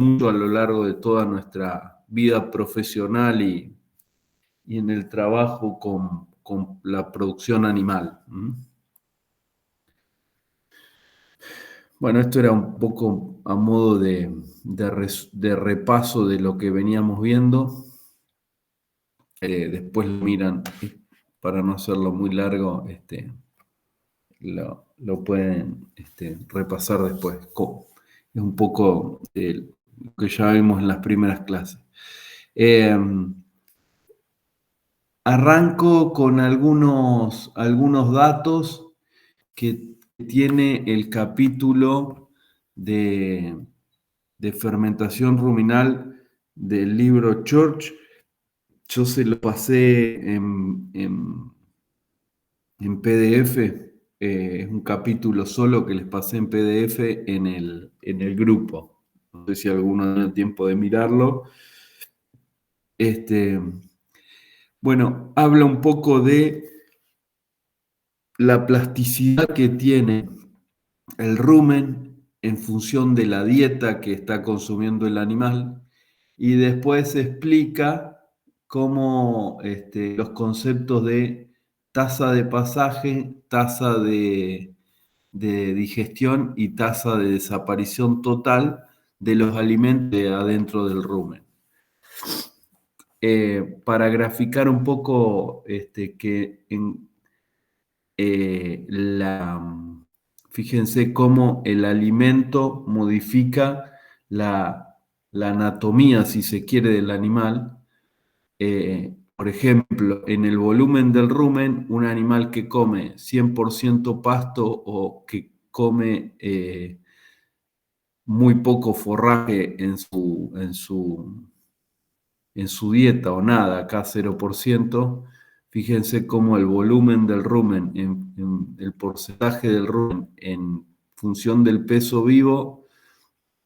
mucho a lo largo de toda nuestra vida profesional y en el trabajo con la producción animal. Bueno, esto era un poco a modo de repaso de lo que veníamos viendo. Después lo miran, para no hacerlo muy largo, lo pueden repasar después. Es un poco lo que ya vimos en las primeras clases. Arranco con algunos datos que tiene el capítulo de fermentación ruminal del libro Church. Yo se lo pasé en PDF. Es un capítulo solo que les pasé en PDF en el grupo. No sé si alguno tiene tiempo de mirarlo. Bueno, habla un poco de la plasticidad que tiene el rumen en función de la dieta que está consumiendo el animal, y después explica cómo los conceptos de tasa de pasaje, tasa de digestión y tasa de desaparición total de los alimentos adentro del rumen. Para graficar un poco que fíjense cómo el alimento modifica la anatomía, si se quiere, del animal. Por ejemplo, en el volumen del rumen, un animal que come 100% pasto o que come muy poco forraje en su dieta o nada, acá 0%, fíjense cómo el volumen del rumen, el porcentaje del rumen en función del peso vivo,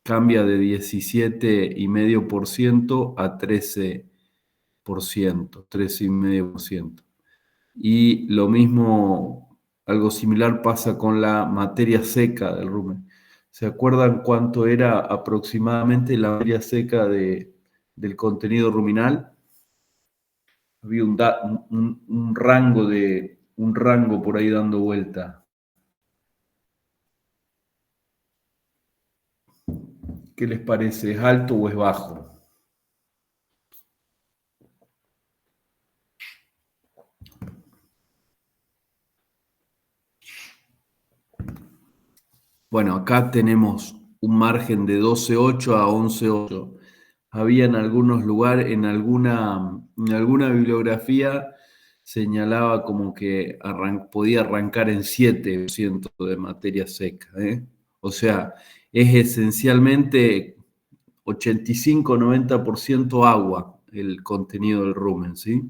cambia de 17,5% a 13,5%. Y lo mismo, algo similar pasa con la materia seca del rumen. ¿Se acuerdan cuánto era aproximadamente la materia seca del contenido ruminal? Había un rango por ahí dando vuelta. ¿Qué les parece? ¿Es alto o es bajo? Bueno, acá tenemos un margen de 12,8 a 11,8. Había en algunos lugares, en alguna bibliografía, señalaba como que podía arrancar en 7% de materia seca. O sea, es esencialmente 85-90% agua el contenido del rumen, ¿sí?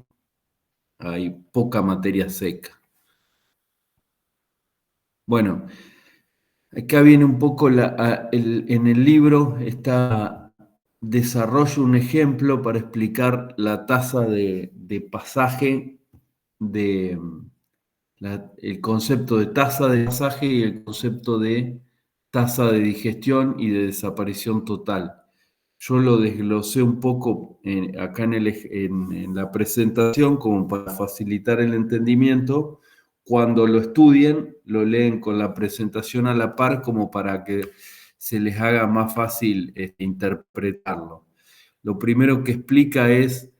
Hay poca materia seca. Bueno, acá viene un poco en el libro está desarrollo un ejemplo para explicar la tasa de pasaje el concepto de tasa de pasaje y el concepto de tasa de digestión y de desaparición total. Yo lo desglosé un poco acá en la presentación como para facilitar el entendimiento. Cuando lo estudien, lo leen con la presentación a la par como para que se les haga más fácil interpretarlo. Lo primero que explica es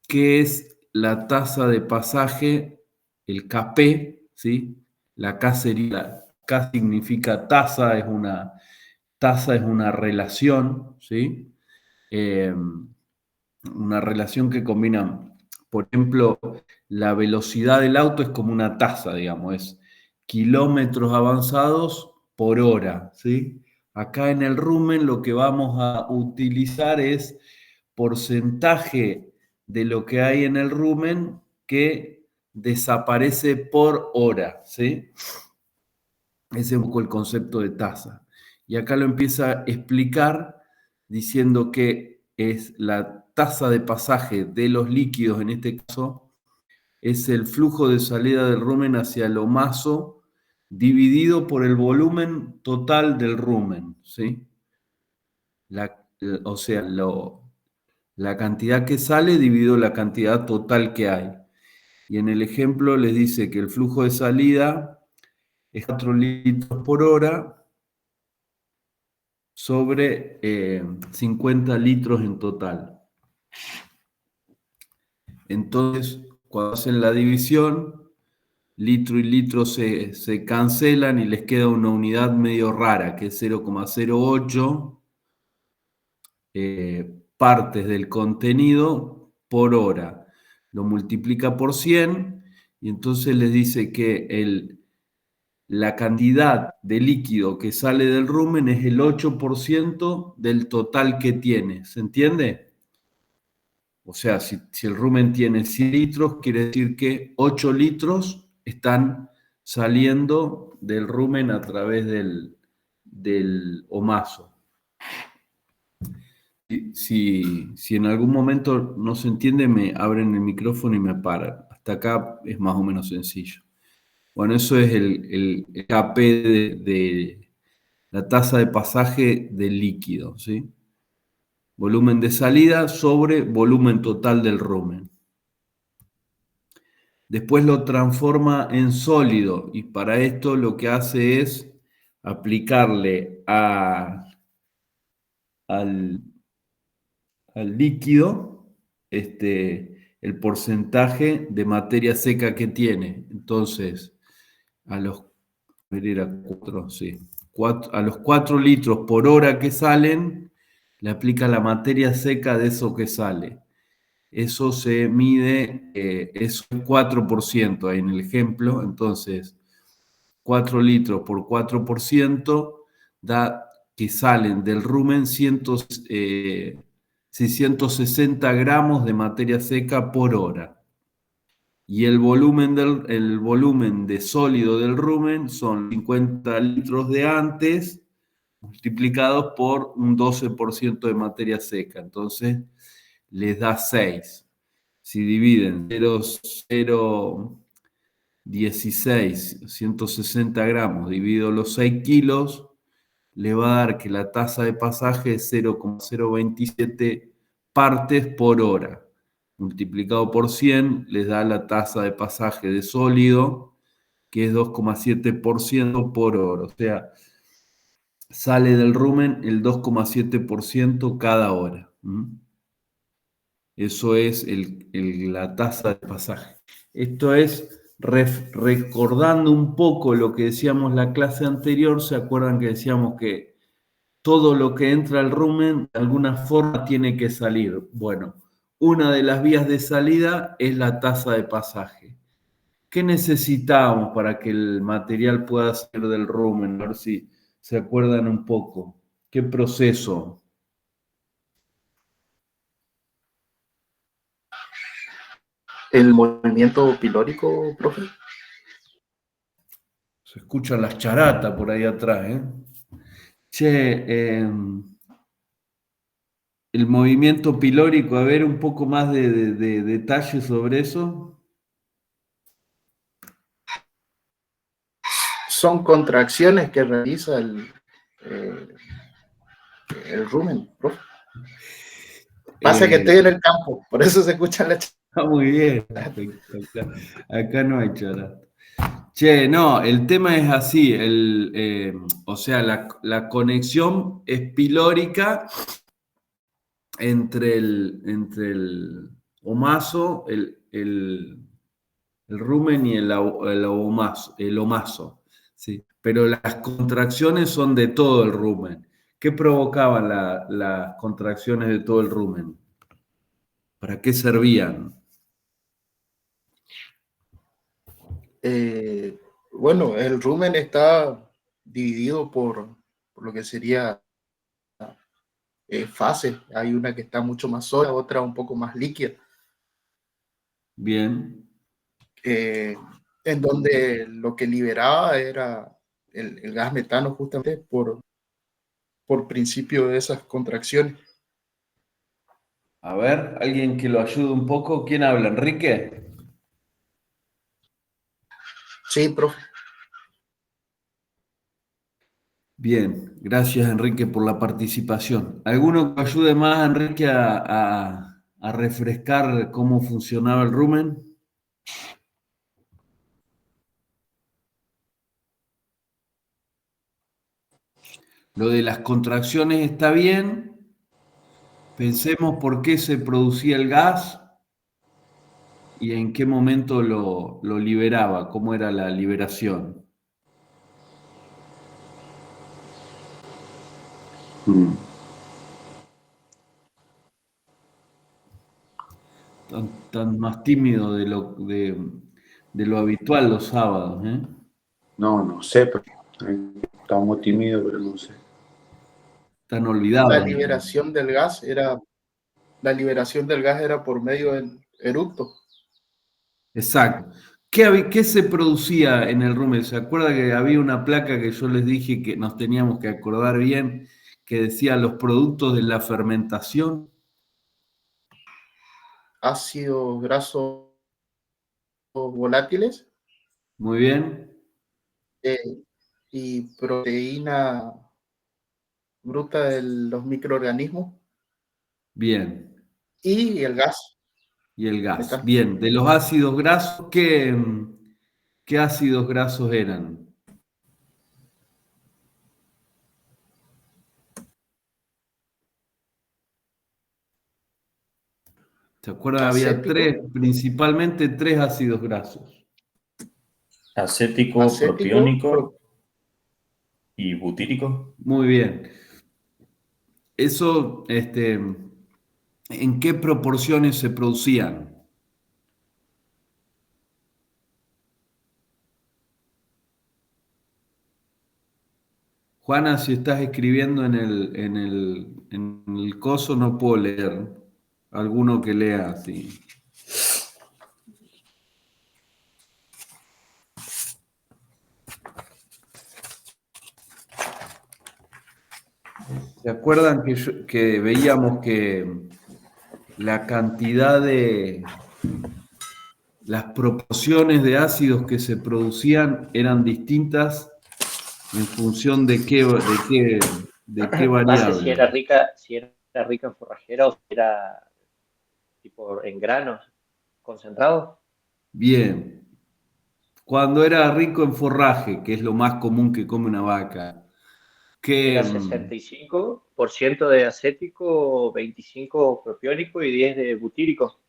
qué es la tasa de pasaje, el Kp, ¿sí? La K significa tasa, es una relación, ¿sí? Una relación que combina, por ejemplo, la velocidad del auto es como una tasa, digamos, es kilómetros avanzados por hora, ¿sí? Acá en el rumen lo que vamos a utilizar es porcentaje de lo que hay en el rumen que desaparece por hora, ¿sí? Ese es un poco el concepto de tasa. Y acá lo empieza a explicar diciendo que es la tasa de pasaje de los líquidos, en este caso, es el flujo de salida del rumen hacia el omaso dividido por el volumen total del rumen, ¿sí? o sea, la cantidad que sale dividido la cantidad total que hay. Y en el ejemplo les dice que el flujo de salida es 4 litros por hora sobre 50 litros en total. Entonces, cuando hacen la división, litro y litro se cancelan y les queda una unidad medio rara, que es 0,08 partes del contenido por hora. Lo multiplica por 100 y entonces les dice que la cantidad de líquido que sale del rumen es el 8% del total que tiene. ¿Se entiende? O sea, si el rumen tiene 100 litros, quiere decir que 8 litros están saliendo del rumen a través del omaso. Si en algún momento no se entiende, me abren el micrófono y me paran. Hasta acá es más o menos sencillo. Bueno, eso es el KP de la tasa de pasaje del líquido, ¿sí? Volumen de salida sobre volumen total del rumen. Después lo transforma en sólido y para esto lo que hace es aplicarle al, al líquido el porcentaje de materia seca que tiene. Entonces, a los, a los 4 litros por hora que salen, le aplica la materia seca de eso que sale. Eso se mide, es 4% ahí en el ejemplo. Entonces, 4 litros por 4% da que salen del rumen 660 gramos de materia seca por hora. Y el volumen de sólido del rumen son 50 litros de antes multiplicados por un 12% de materia seca. Entonces, les da 6. Si dividen 0,16, 160 gramos, dividido los 6 kilos, le va a dar que la tasa de pasaje es 0,027 partes por hora. Multiplicado por 100, les da la tasa de pasaje de sólido, que es 2,7% por hora. O sea, sale del rumen el 2,7% cada hora. Eso es la tasa de pasaje. Esto es recordando un poco lo que decíamos la clase anterior. ¿Se acuerdan que decíamos que todo lo que entra al rumen de alguna forma tiene que salir? Bueno, una de las vías de salida es la tasa de pasaje. ¿Qué necesitamos para que el material pueda salir del rumen? A ver si se acuerdan un poco. ¿Qué proceso? El movimiento pilórico, profe. Se escuchan las charatas por ahí atrás, ¿eh? Che, el movimiento pilórico, a ver un poco más de detalle sobre eso. Son contracciones que realiza el rumen, profe. Pasa que estoy en el campo, por eso se escuchan las Está muy bien. charatas. Acá no hay charata. Che, no, el tema es así, o sea, la conexión es pilórica entre el omaso, el rumen y el omaso, ¿sí? Pero las contracciones son de todo el rumen. ¿Qué provocaban las contracciones de todo el rumen? ¿Para qué servían? Bueno, el rumen está dividido por lo que sería fases. Hay una que está mucho más sólida, otra un poco más líquida. Bien. En donde lo que liberaba era el gas metano justamente por principio de esas contracciones. A ver, alguien que lo ayude un poco. ¿Quién habla? ¿Enrique? Sí, profe. Bien, gracias Enrique por la participación. ¿Alguno que ayude más a Enrique a refrescar cómo funcionaba el rumen? Lo de las contracciones está bien. Pensemos por qué se producía el gas y en qué momento lo liberaba, cómo era la liberación. Tan más tímido de lo habitual los sábados, ¿eh? No, no sé, pero estamos tímidos, pero no sé. Tan La olvidados. liberación del gas era, la liberación del gas era por medio del eructo. Exacto. ¿Qué se producía en el rumen? ¿Se acuerda que había una placa que yo les dije que nos teníamos que acordar bien, que decía los productos de la fermentación? Ácidos grasos volátiles Muy bien, eh, y proteína bruta de los microorganismos bien. y el gas Y el gas. metal. Bien, de los ácidos grasos, ¿qué ácidos grasos eran? ¿Se acuerdan? Había Acético, principalmente tres ácidos grasos. Acético, acético, propiónico y butírico. Muy bien. Eso, ¿en qué proporciones se producían? Juana, si estás escribiendo en el coso, no puedo leer. Alguno que lea así. ¿Se acuerdan que veíamos que la cantidad las proporciones de ácidos que se producían eran distintas en función de qué Base si variable? era rica en forrajera o si era tipo en granos concentrados. Bien. Cuando era rico en forraje, que es lo más común que come una vaca, que Era 65% de acético, 25 propiónico y 10 de butírico.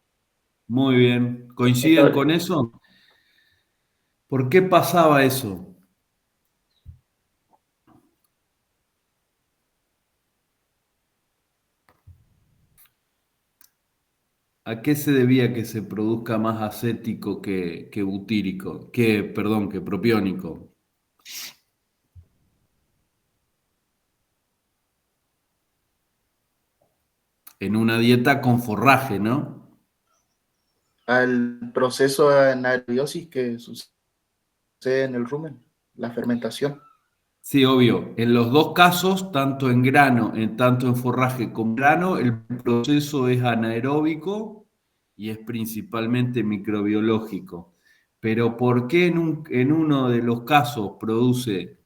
muy bien, ¿coinciden Esto, con eso? ¿Por qué pasaba eso? ¿A qué se debía que se produzca más acético que butírico? Perdón, que propiónico. En una dieta con forraje, ¿no? al proceso de anaerobiosis que sucede en el rumen, la fermentación. Sí, obvio. En los dos casos, tanto en grano, tanto en forraje como en grano, el proceso es anaeróbico y es principalmente microbiológico. Pero ¿por qué en uno de los casos produce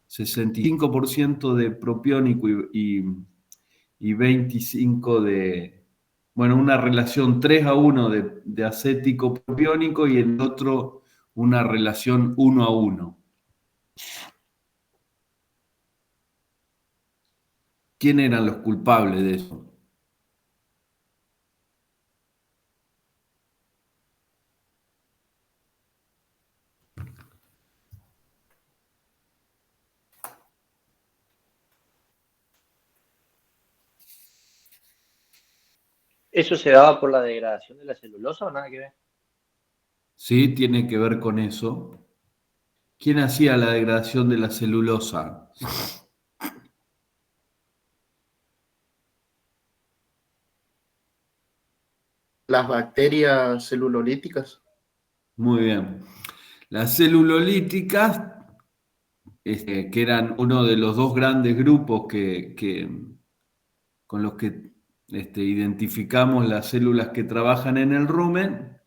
65% de propiónico y 25 bueno, una relación 3-1 de acético propiónico y en otro una relación 1-1? ¿Quién eran los culpables de eso? ¿eso se daba por la degradación de la celulosa o nada que ver? Sí, tiene que ver con eso. ¿Quién hacía la degradación de la celulosa? Las bacterias celulolíticas, Muy bien. Las celulolíticas, que eran uno de los dos grandes grupos con los que identificamos las células que trabajan en el rumen,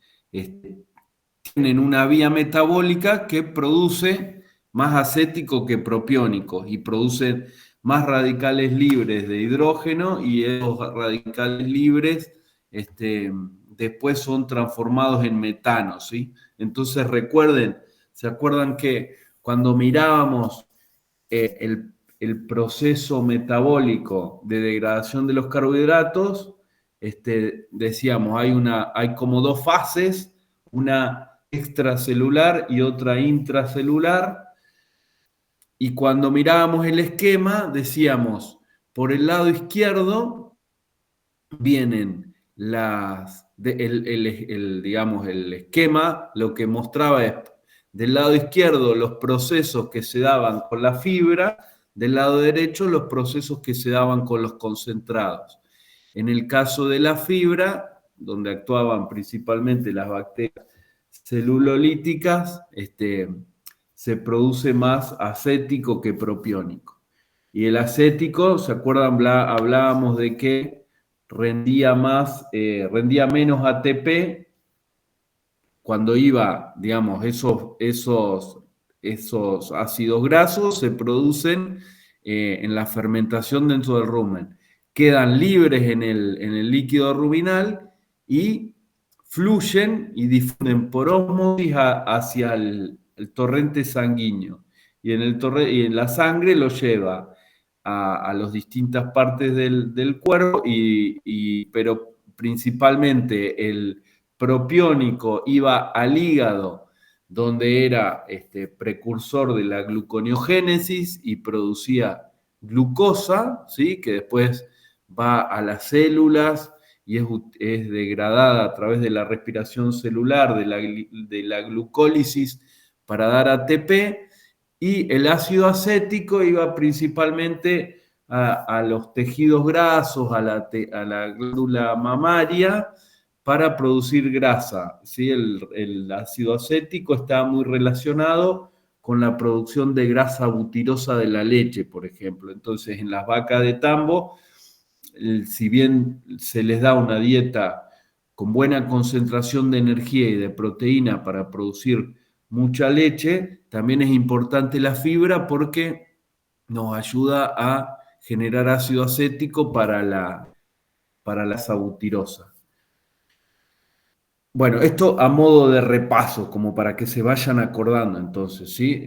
tienen una vía metabólica que produce más acéticos que propiónicos y producen más radicales libres de hidrógeno y esos radicales libres después son transformados en metano, ¿sí? Entonces ¿se acuerdan que cuando mirábamos el proceso metabólico de degradación de los carbohidratos, decíamos, hay como dos fases, una extracelular y otra intracelular, y cuando mirábamos el esquema, decíamos, por el lado izquierdo vienen digamos, el esquema, lo que mostraba es, del lado izquierdo, los procesos que se daban con la fibra, del lado derecho, los procesos que se daban con los concentrados. En el caso de la fibra, donde actuaban principalmente las bacterias celulolíticas, se produce más acético que propiónico. Y el acético, ¿se acuerdan? Hablábamos de que rendía menos ATP cuando iba, digamos, esos ácidos grasos se producen en la fermentación dentro del rumen. Quedan libres en el líquido ruminal y fluyen y difunden por ósmosis hacia el torrente sanguíneo. Y en la sangre lo lleva a las distintas partes del cuerpo, pero principalmente el propiónico iba al hígado, donde era precursor de la gluconeogénesis y producía glucosa, ¿sí? Que después va a las células y es degradada a través de la respiración celular, de la glucólisis para dar ATP, y el ácido acético iba principalmente a los tejidos grasos, a la glándula mamaria, para producir grasa, ¿sí? El ácido acético está muy relacionado con la producción de grasa butirosa de la leche, por ejemplo. Entonces, en las vacas de tambo, si bien se les da una dieta con buena concentración de energía y de proteína para producir mucha leche, también es importante la fibra porque nos ayuda a generar ácido acético para la grasa butirosa. Bueno, esto a modo de repaso, como para que se vayan acordando entonces, ¿sí?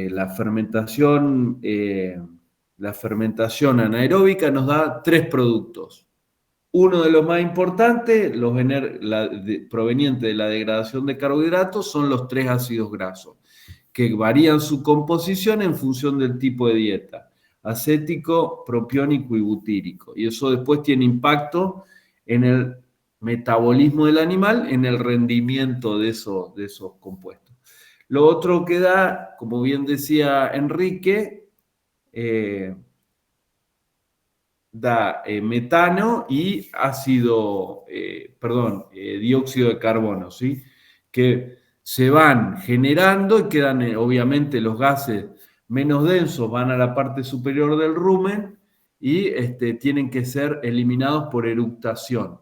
La fermentación anaeróbica nos da 3 productos. Uno de los más importantes, proveniente de la degradación de carbohidratos, son los 3 ácidos grasos, que varían su composición en función del tipo de dieta: acético, propiónico y butírico. Y eso después tiene impacto en el metabolismo del animal, en el rendimiento de esos compuestos. Lo otro que da, como bien decía Enrique, da metano y dióxido de carbono, ¿sí? Que se van generando y quedan, obviamente, los gases menos densos van a la parte superior del rumen y tienen que ser eliminados por eructación.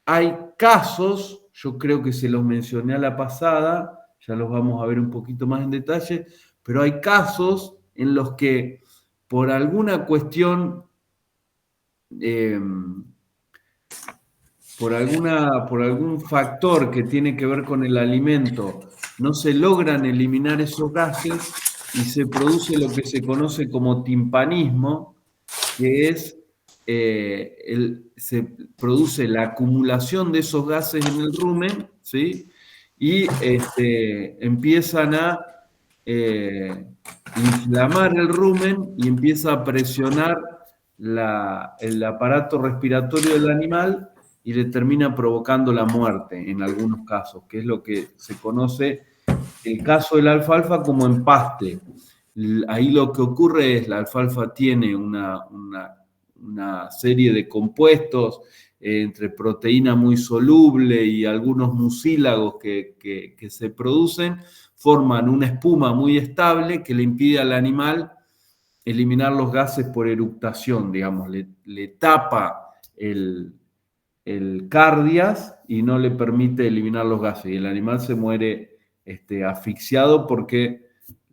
Hay casos, yo creo que se los mencioné a la pasada, ya los vamos a ver un poquito más en detalle, pero hay casos en los que por alguna cuestión, por algún factor que tiene que ver con el alimento, no se logran eliminar esos gases y se produce lo que se conoce como timpanismo, que es se produce la acumulación de esos gases en el rumen, ¿sí? Y empiezan a inflamar el rumen y empieza a presionar el aparato respiratorio del animal y le termina provocando la muerte en algunos casos, que es lo que se conoce el caso del alfalfa como empaste. Ahí lo que ocurre es la alfalfa tiene una serie de compuestos entre proteína muy soluble y algunos mucílagos que se producen, forman una espuma muy estable que le impide al animal eliminar los gases por eructación, digamos, le tapa el cardias y no le permite eliminar los gases, y el animal se muere asfixiado porque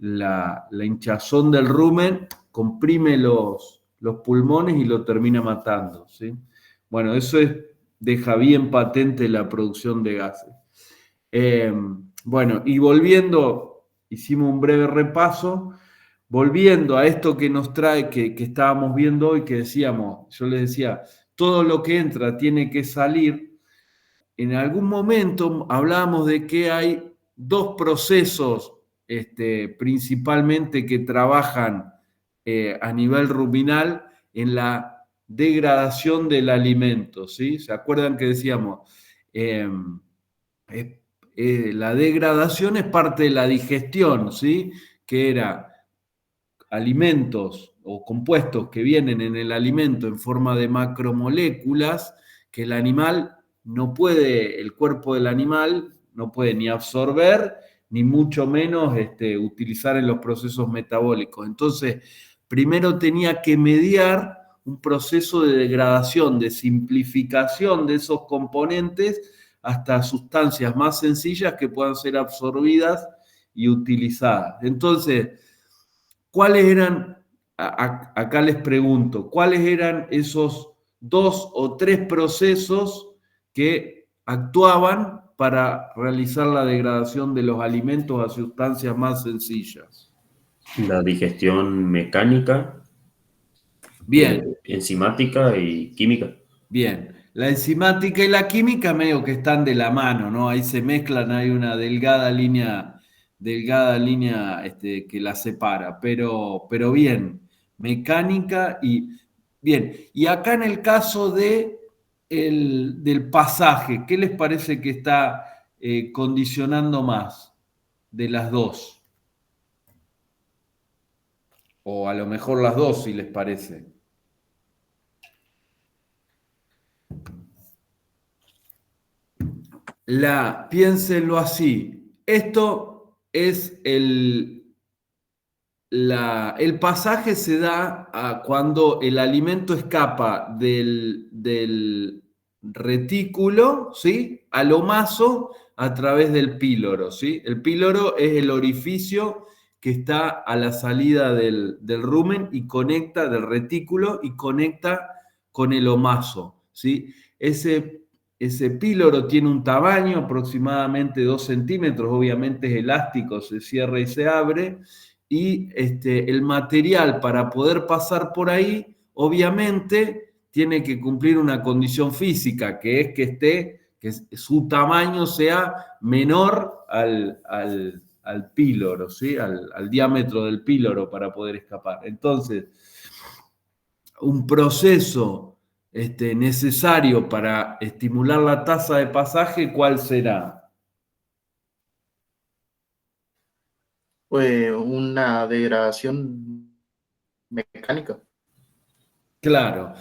la hinchazón del rumen comprime los pulmones y lo termina matando, ¿sí? Bueno, eso deja bien patente la producción de gases. Bueno, y volviendo, hicimos un breve repaso, volviendo a esto que nos trae, que estábamos viendo hoy, que decíamos, yo les decía, todo lo que entra tiene que salir. En algún momento hablábamos de que hay dos procesos principalmente que trabajan a nivel ruminal en la degradación del alimento, ¿sí? ¿Se acuerdan que decíamos? La degradación es parte de la digestión, ¿sí? Que era alimentos o compuestos que vienen en el alimento en forma de macromoléculas que el animal no puede, el cuerpo del animal no puede ni absorber ni mucho menos utilizar en los procesos metabólicos. Entonces, primero tenía que mediar un proceso de degradación, de simplificación de esos componentes hasta sustancias más sencillas que puedan ser absorbidas y utilizadas. Entonces, ¿cuáles eran, acá les pregunto, cuáles eran esos 2 o 3 procesos que actuaban para realizar la degradación de los alimentos a sustancias más sencillas? La digestión mecánica, Bien, enzimática y química. bien. La enzimática y la química medio que están de la mano, ¿no? Ahí se mezclan, hay una delgada línea que la separa, pero bien, mecánica y bien. Y acá en el caso del pasaje, ¿qué les parece que está condicionando más de las dos? O a lo mejor las dos, si les parece. Piénsenlo así. Esto es el pasaje se da cuando el alimento escapa del retículo, ¿sí? Al omaso a través del píloro, ¿sí? El píloro es el orificio que está a la salida del rumen y conecta del retículo y conecta con el omaso, ¿sí? Ese píloro tiene un tamaño aproximadamente 2 centímetros, obviamente es elástico, se cierra y se abre, y el material para poder pasar por ahí, obviamente, tiene que cumplir una condición física, que es que su tamaño sea menor al píloro, ¿sí? Al diámetro del píloro para poder escapar. Entonces, un proceso necesario para estimular la tasa de pasaje, ¿cuál será? Pues una degradación mecánica. Claro,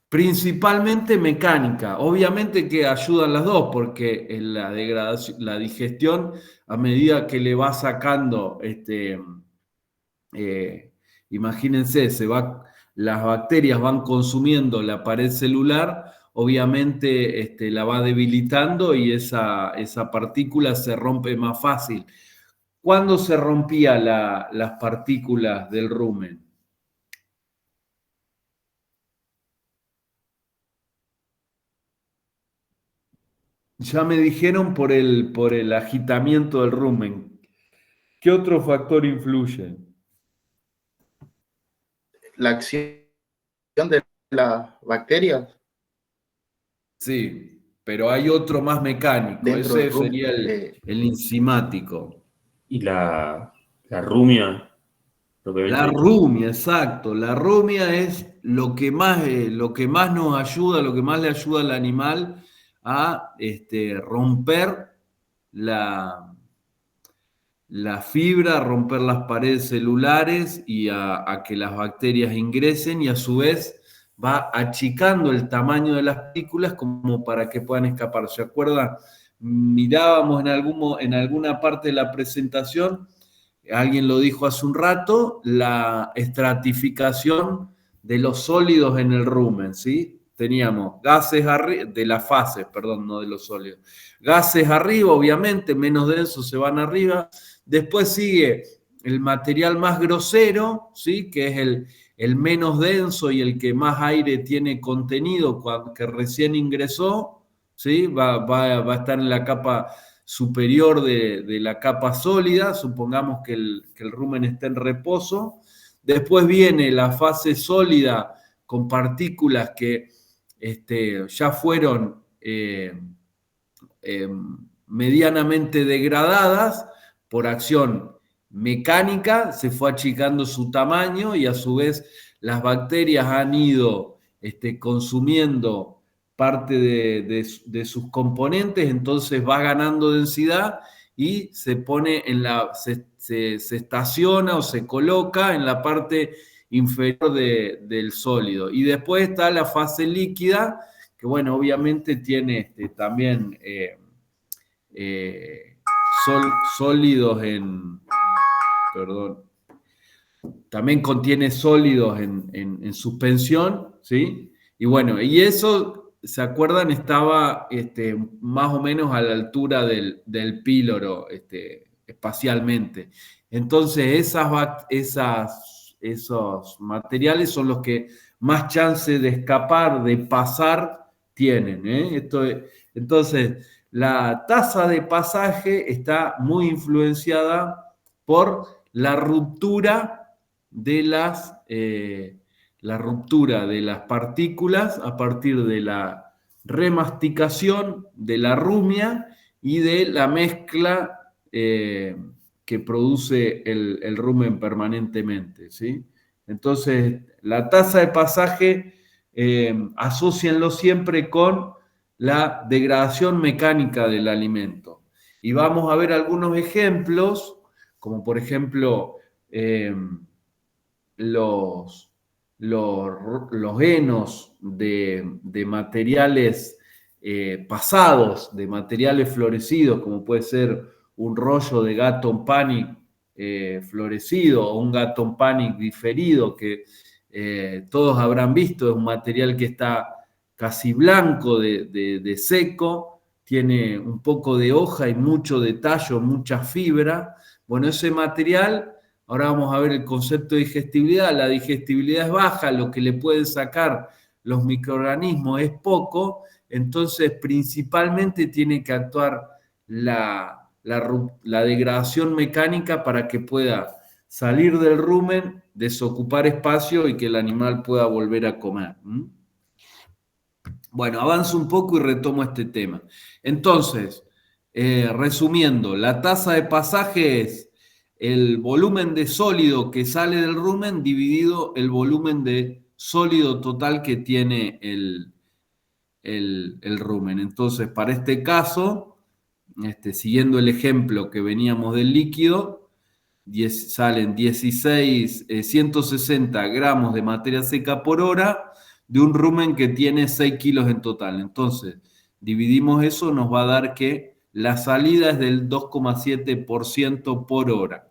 principalmente mecánica. Obviamente que ayudan las dos, porque en la degradación, la digestión, a medida que le va sacando, imagínense, las bacterias van consumiendo la pared celular, obviamente la va debilitando y esa partícula se rompe más fácil. ¿Cuándo se rompían las partículas del rumen? Ya me dijeron por el agitamiento del rumen. ¿Qué otro factor influye? La acción de las bacterias Sí, pero hay otro más mecánico. dentro del Ese rumen. sería el enzimático. Y la rumia, lo que La habéis dicho. rumia, exacto. La rumia es lo que más nos ayuda, lo que más le ayuda al animal a romper la fibra, a romper las paredes celulares y a que las bacterias ingresen, y a su vez va achicando el tamaño de las partículas como para que puedan escapar. ¿Se acuerdan? Mirábamos en alguna parte de la presentación, alguien lo dijo hace un rato, la estratificación de los sólidos en el rumen, ¿sí? Teníamos gases arriba, de las fases, perdón, no de los sólidos. Gases arriba, obviamente, menos densos se van arriba. Después sigue el material más grosero, ¿sí? Que es el menos denso y el que más aire tiene contenido que recién ingresó, ¿sí? Va a estar en la capa superior de la capa sólida, supongamos que el rumen está en reposo. Después viene la fase sólida con partículas que ya fueron medianamente degradadas por acción mecánica, se fue achicando su tamaño y a su vez las bacterias han ido consumiendo parte de sus componentes, entonces va ganando densidad y se pone se estaciona o se coloca en la parte inferior del sólido. Y después está la fase líquida, que bueno, obviamente tiene también sólidos perdón, también contiene sólidos en suspensión, ¿sí? Y bueno, y eso, ¿se acuerdan? Estaba más o menos a la altura del píloro espacialmente. Entonces, esos materiales son los que más chance de escapar, de pasar, tienen, ¿eh? Entonces, la tasa de pasaje está muy influenciada por la ruptura de las partículas a partir de la remasticación de la rumia y de la mezcla que produce el rumen permanentemente, ¿sí? Entonces, la tasa de pasaje, asócienlo siempre con la degradación mecánica del alimento. Y vamos a ver algunos ejemplos, como por ejemplo los henos de materiales pasados, de materiales florecidos, como puede ser un rollo de Gatton Panic florecido o un Gatton Panic diferido, que todos habrán visto, es un material que está casi blanco de seco, tiene un poco de hoja y mucho de tallo, mucha fibra. Bueno, ese material, ahora vamos a ver el concepto de digestibilidad. La digestibilidad es baja, lo que le pueden sacar los microorganismos es poco, entonces principalmente tiene que actuar la degradación mecánica para que pueda salir del rumen, desocupar espacio y que el animal pueda volver a comer. Bueno, avanzo un poco y retomo este tema. Entonces, resumiendo, la tasa de pasaje es el volumen de sólido que sale del rumen dividido el volumen de sólido total que tiene el rumen. Entonces, para este caso, siguiendo el ejemplo que veníamos del líquido, salen 160 gramos de materia seca por hora de un rumen que tiene 6 kilos en total. Entonces, dividimos eso, nos va a dar que la salida es del 2,7% por hora.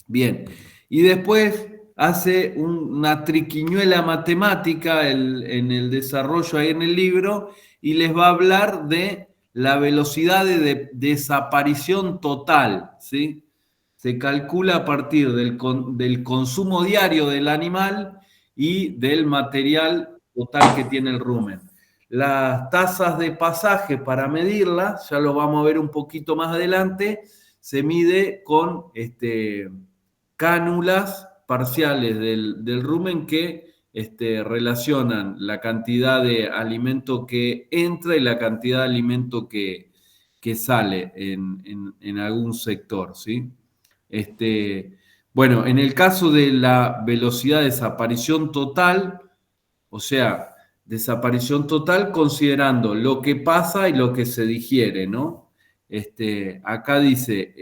Bien, y después hace una triquiñuela matemática en el desarrollo ahí en el libro y les va a hablar de la velocidad de desaparición total, ¿sí? Se calcula a partir del consumo diario del animal y del material total que tiene el rumen. Las tasas de pasaje para medirlas, ya lo vamos a ver un poquito más adelante, se mide con cánulas parciales del rumen que relacionan la cantidad de alimento que entra y la cantidad de alimento que sale en algún sector, ¿sí? Bueno, en el caso de la velocidad de desaparición total, o sea, desaparición total considerando lo que pasa y lo que se digiere, ¿no? Acá dice,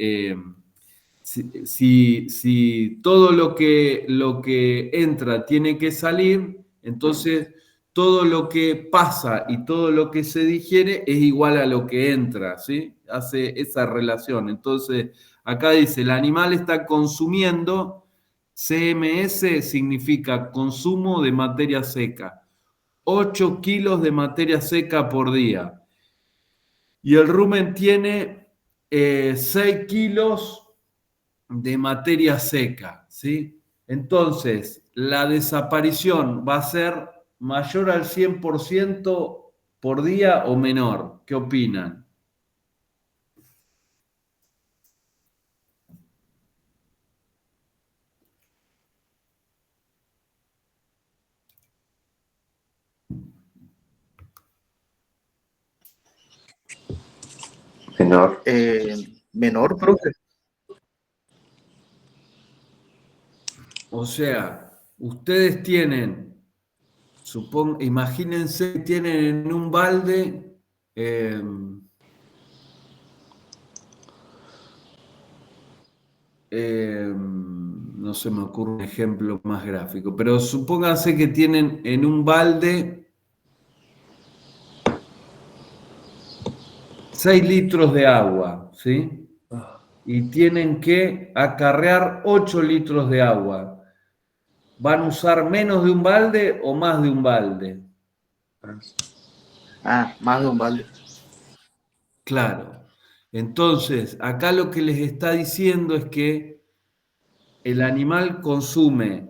si todo lo que entra tiene que salir, entonces todo lo que pasa y todo lo que se digiere es igual a lo que entra, ¿sí? Hace esa relación. Entonces, acá dice, el animal está consumiendo, CMS significa consumo de materia seca, 8 kilos de materia seca por día. Y el rumen tiene 6 kilos de materia seca, ¿sí? Entonces, la desaparición va a ser mayor al 100% por día o menor. ¿Qué opinan? Menor. Menor, profe. O sea, ustedes tienen, imagínense que tienen en un balde, no se me ocurre un ejemplo más gráfico, pero supónganse que tienen en un balde 6 litros de agua, ¿sí? Y tienen que acarrear 8 litros de agua. ¿Van a usar menos de un balde o más de un balde? Más de un balde. Claro. Entonces, acá lo que les está diciendo es que el animal consume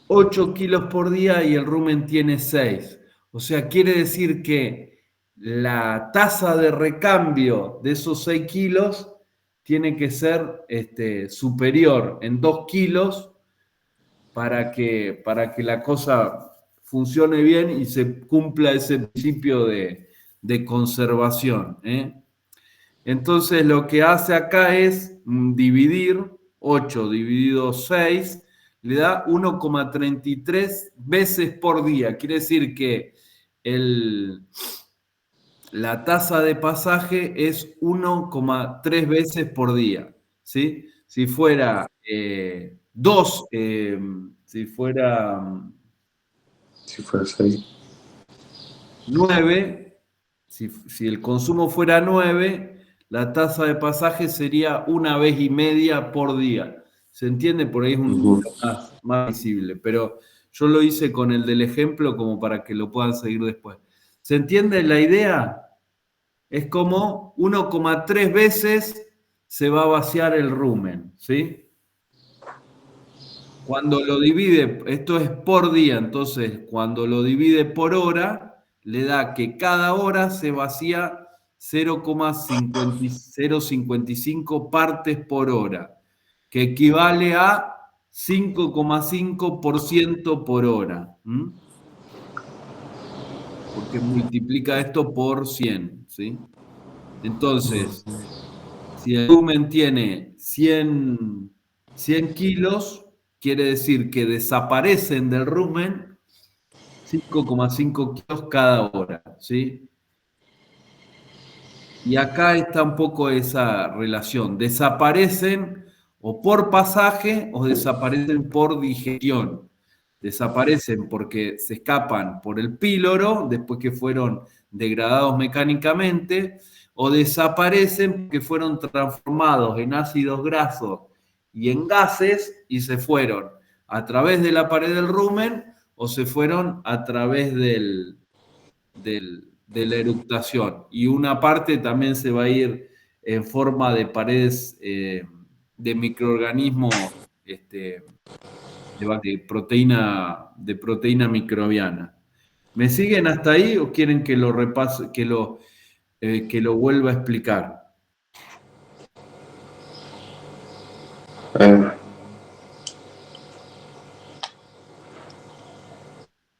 8 kilos por día y el rumen tiene 6. O sea, quiere decir que la tasa de recambio de esos 6 kilos tiene que ser superior en 2 kilos para que la cosa funcione bien y se cumpla ese principio de conservación, ¿eh? Entonces lo que hace acá es dividir 8 dividido 6, le da 1,33 veces por día. Quiere decir que la tasa de pasaje es 1,3 veces por día, ¿sí? Si fuera 2, si fuera Si fueras ahí. 9, si el consumo fuera 9, la tasa de pasaje sería 1,5 veces por día. ¿Se entiende? Por ahí es un Ujú. número más visible, pero yo lo hice con el del ejemplo como para que lo puedan seguir después. ¿Se entiende la idea? Es como 1,3 veces se va a vaciar el rumen, ¿sí? Cuando lo divide, esto es por día, entonces cuando lo divide por hora, le da que cada hora se vacía 0,55 partes por hora, que equivale a 5,5% por hora. Porque multiplica esto por 100, ¿sí? Entonces, si el volumen tiene 100 kilos, quiere decir que desaparecen del rumen 5,5 kilos cada hora, ¿sí? Y acá está un poco esa relación. Desaparecen o por pasaje o desaparecen por digestión. Desaparecen porque se escapan por el píloro después que fueron degradados mecánicamente, o desaparecen porque fueron transformados en ácidos grasos y en gases y se fueron a través de la pared del rumen o se fueron a través de la eructación. Y una parte también se va a ir en forma de paredes de microorganismos de proteína microbiana. ¿Me siguen hasta ahí o quieren que lo repase, que lo vuelva a explicar? Eh,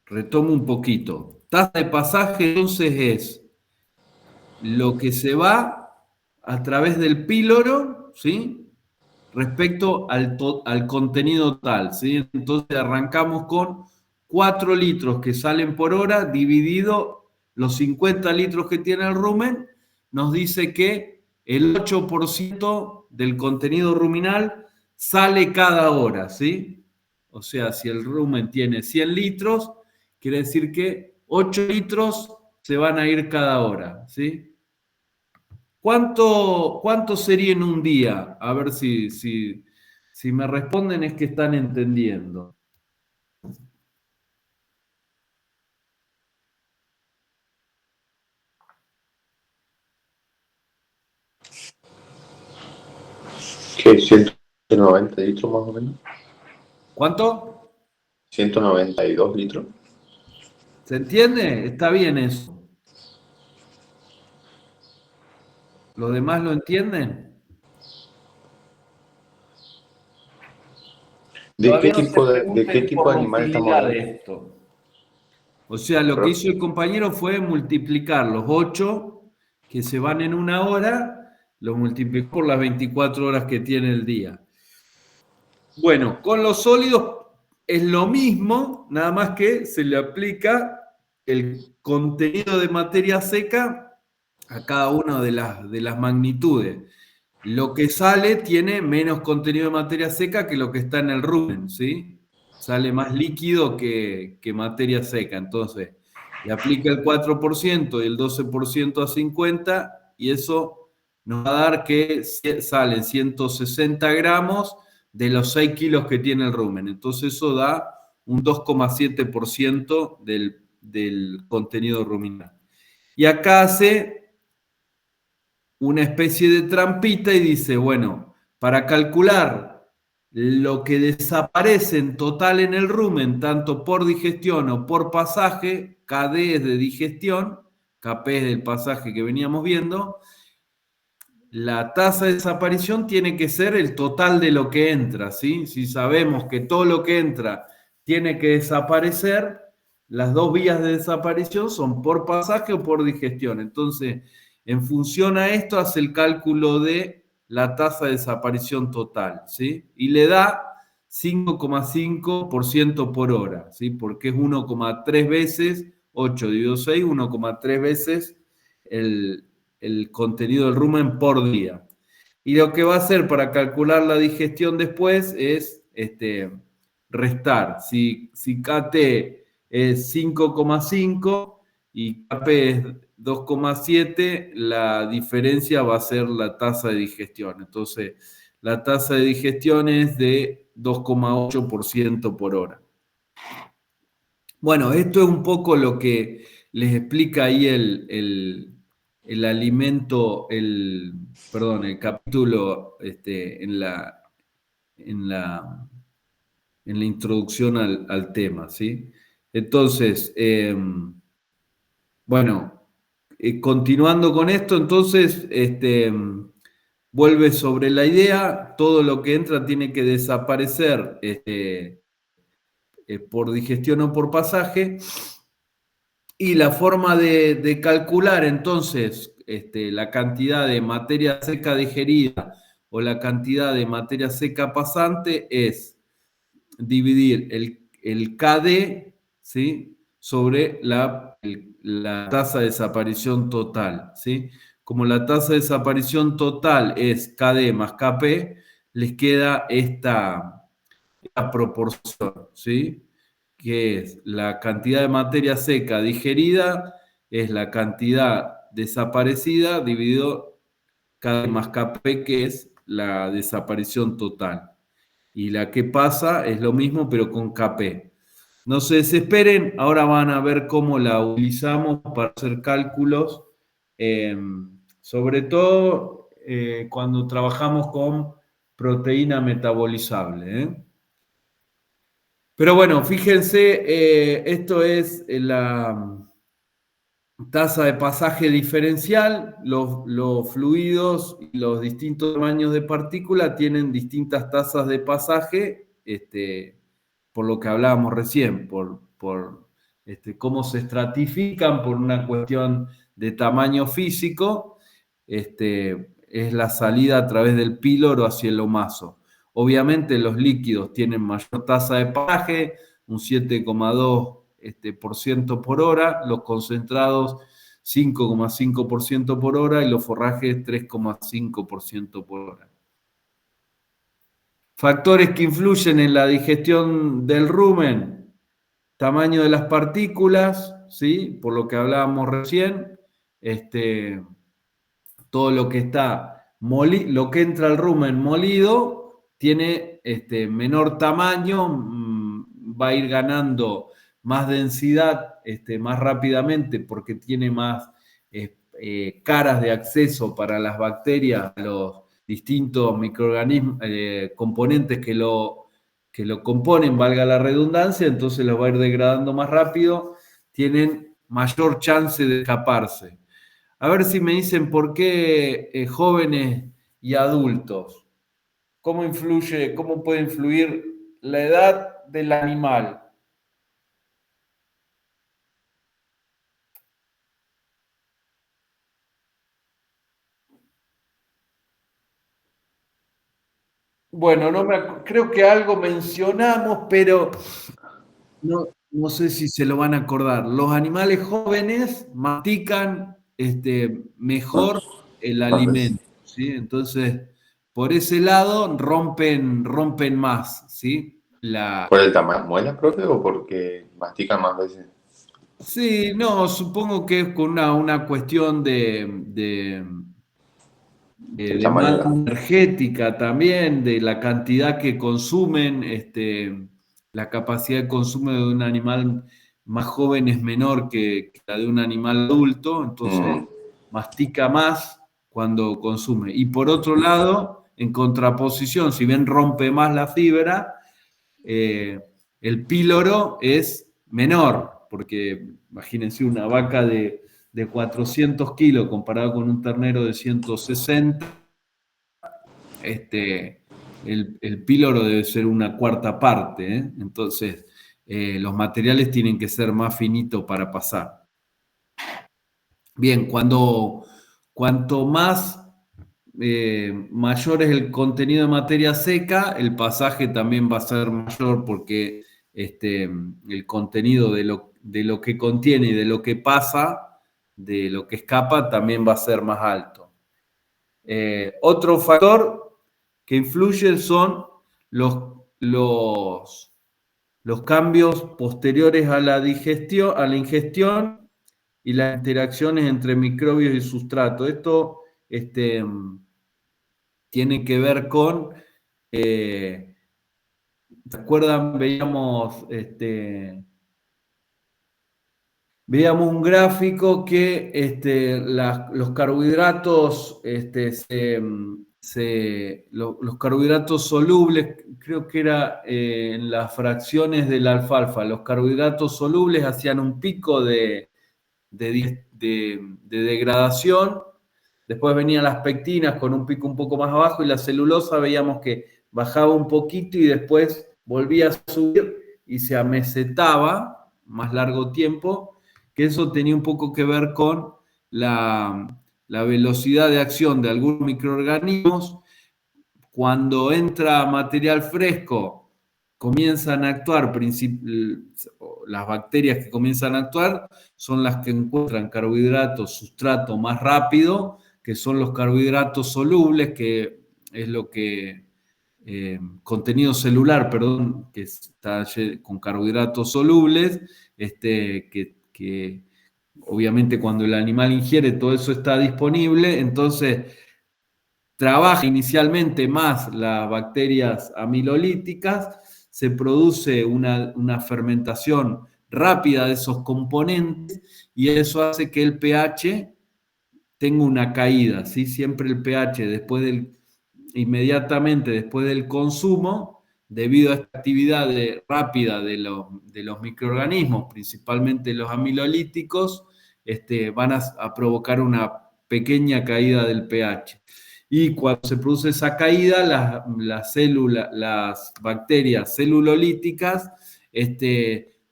Retomo un poquito. Tasa de pasaje entonces es lo que se va a través del píloro, ¿sí? Respecto al contenido total, ¿sí? Entonces arrancamos con 4 litros que salen por hora dividido los 50 litros que tiene el rumen, nos dice que el 8% del contenido ruminal sale cada hora, ¿sí? O sea, si el rumen tiene 100 litros, quiere decir que 8 litros se van a ir cada hora, ¿sí? ¿Cuánto sería en un día? A ver si me responden es que están entendiendo. ¿Qué? 190 litros más o menos. ¿Cuánto? 192 litros. ¿Se entiende? Está bien eso. ¿Los demás lo entienden? Todavía no se ¿De qué pregunten tipo por de la animal estamos utilidad de hablando? esto. O sea, lo que hizo el compañero fue multiplicar los 8 que se van en una hora, los multiplicó por las 24 horas que tiene el día. Bueno, con los sólidos es lo mismo, nada más que se le aplica el contenido de materia seca a cada una de las magnitudes. Lo que sale tiene menos contenido de materia seca que lo que está en el rumen, ¿sí? Sale más líquido que materia seca. Entonces, le aplica el 4% y el 12% a 50 y eso nos va a dar que salen 160 gramos de los 6 kilos que tiene el rumen. Entonces, eso da un 2,7% del contenido ruminal. Y acá hace una especie de trampita y dice, bueno, para calcular lo que desaparece en total en el rumen, tanto por digestión o por pasaje, KD es de digestión, KP es del pasaje que veníamos viendo, la tasa de desaparición tiene que ser el total de lo que entra, ¿sí? Si sabemos que todo lo que entra tiene que desaparecer, las dos vías de desaparición son por pasaje o por digestión. Entonces, en función a esto, hace el cálculo de la tasa de desaparición total, ¿sí? Y le da 5,5% por hora, ¿sí? Porque es 1,3 veces, 8 dividido 6, 1,3 veces el contenido del rumen por día. Y lo que va a hacer para calcular la digestión después es restar. Si KT es 5,5 y KP es 2,7, la diferencia va a ser la tasa de digestión. Entonces, la tasa de digestión es de 2,8% por hora. Bueno, esto es un poco lo que les explica ahí el alimento, el capítulo en la, en la introducción al tema, ¿sí? Entonces, bueno, continuando con esto, entonces, vuelve sobre la idea, todo lo que entra tiene que desaparecer por digestión o por pasaje. Y la forma de calcular entonces la cantidad de materia seca digerida o la cantidad de materia seca pasante es dividir el KD, ¿sí?, sobre la tasa de desaparición total, ¿sí? Como la tasa de desaparición total es KD más KP, les queda esta proporción, ¿sí?, que es la cantidad de materia seca digerida, es la cantidad desaparecida dividido KD más KP, que es la desaparición total. Y la que pasa es lo mismo, pero con KP. No se desesperen, ahora van a ver cómo la utilizamos para hacer cálculos, sobre todo cuando trabajamos con proteína metabolizable, ¿eh? Pero bueno, fíjense, esto es la tasa de pasaje diferencial. Los fluidos y los distintos tamaños de partícula tienen distintas tasas de pasaje, por lo que hablábamos recién, por cómo se estratifican por una cuestión de tamaño físico, es la salida a través del píloro hacia el omaso. Obviamente los líquidos tienen mayor tasa de pasaje, un 7,2% por hora, los concentrados 5,5% por hora y los forrajes 3,5% por hora. Factores que influyen en la digestión del rumen: tamaño de las partículas, ¿sí?, por lo que hablábamos recién, todo lo que está lo que entra al rumen molido tiene menor tamaño, va a ir ganando más densidad más rápidamente porque tiene más caras de acceso para las bacterias a los distintos microorganismos, componentes que lo componen, valga la redundancia, entonces los va a ir degradando más rápido, tienen mayor chance de escaparse. A ver si me dicen por qué jóvenes y adultos. ¿Cómo puede influir la edad del animal? Bueno, creo que algo mencionamos, pero no sé si se lo van a acordar. Los animales jóvenes mastican mejor el alimento, ¿sí? Entonces, por ese lado rompen más, ¿sí? ¿Por el tamaño muela, profe, o porque mastican más veces? Sí, no, supongo que es con una cuestión de El tamaño demanda energética también, de la cantidad que consumen, la capacidad de consumo de un animal más joven es menor que la de un animal adulto, entonces mastica más cuando consume. Y por otro lado, en contraposición, si bien rompe más la fibra, el píloro es menor, porque imagínense una vaca de 400 kilos comparado con un ternero de 160, el píloro debe ser una cuarta parte, ¿eh? Entonces, los materiales tienen que ser más finitos para pasar. Bien, cuanto más mayor es el contenido de materia seca, el pasaje también va a ser mayor porque el contenido de lo que contiene y de lo que pasa, de lo que escapa, también va a ser más alto. Otro factor que influye son los cambios posteriores a la ingestión y las interacciones entre microbios y sustrato. Esto tiene que ver con, ¿se acuerdan? Veíamos un gráfico que los carbohidratos, los carbohidratos solubles, creo que era en las fracciones de la alfalfa, los carbohidratos solubles hacían un pico de degradación. Después venían las pectinas con un pico un poco más abajo y la celulosa veíamos que bajaba un poquito y después volvía a subir y se amesetaba más largo tiempo, que eso tenía un poco que ver con la velocidad de acción de algunos microorganismos. Cuando entra material fresco, comienzan a actuar, las bacterias que comienzan a actuar son las que encuentran carbohidratos, sustrato más rápido, que son los carbohidratos solubles, que es lo que, contenido celular, perdón, que está con carbohidratos solubles, que obviamente cuando el animal ingiere todo eso está disponible, entonces trabaja inicialmente más las bacterias amilolíticas, se produce una fermentación rápida de esos componentes y eso hace que el pH tenga una caída, ¿sí? Siempre el pH inmediatamente después del consumo, debido a esta actividad rápida de los microorganismos, principalmente los amilolíticos, van a provocar una pequeña caída del pH. Y cuando se produce esa caída, las bacterias celulolíticas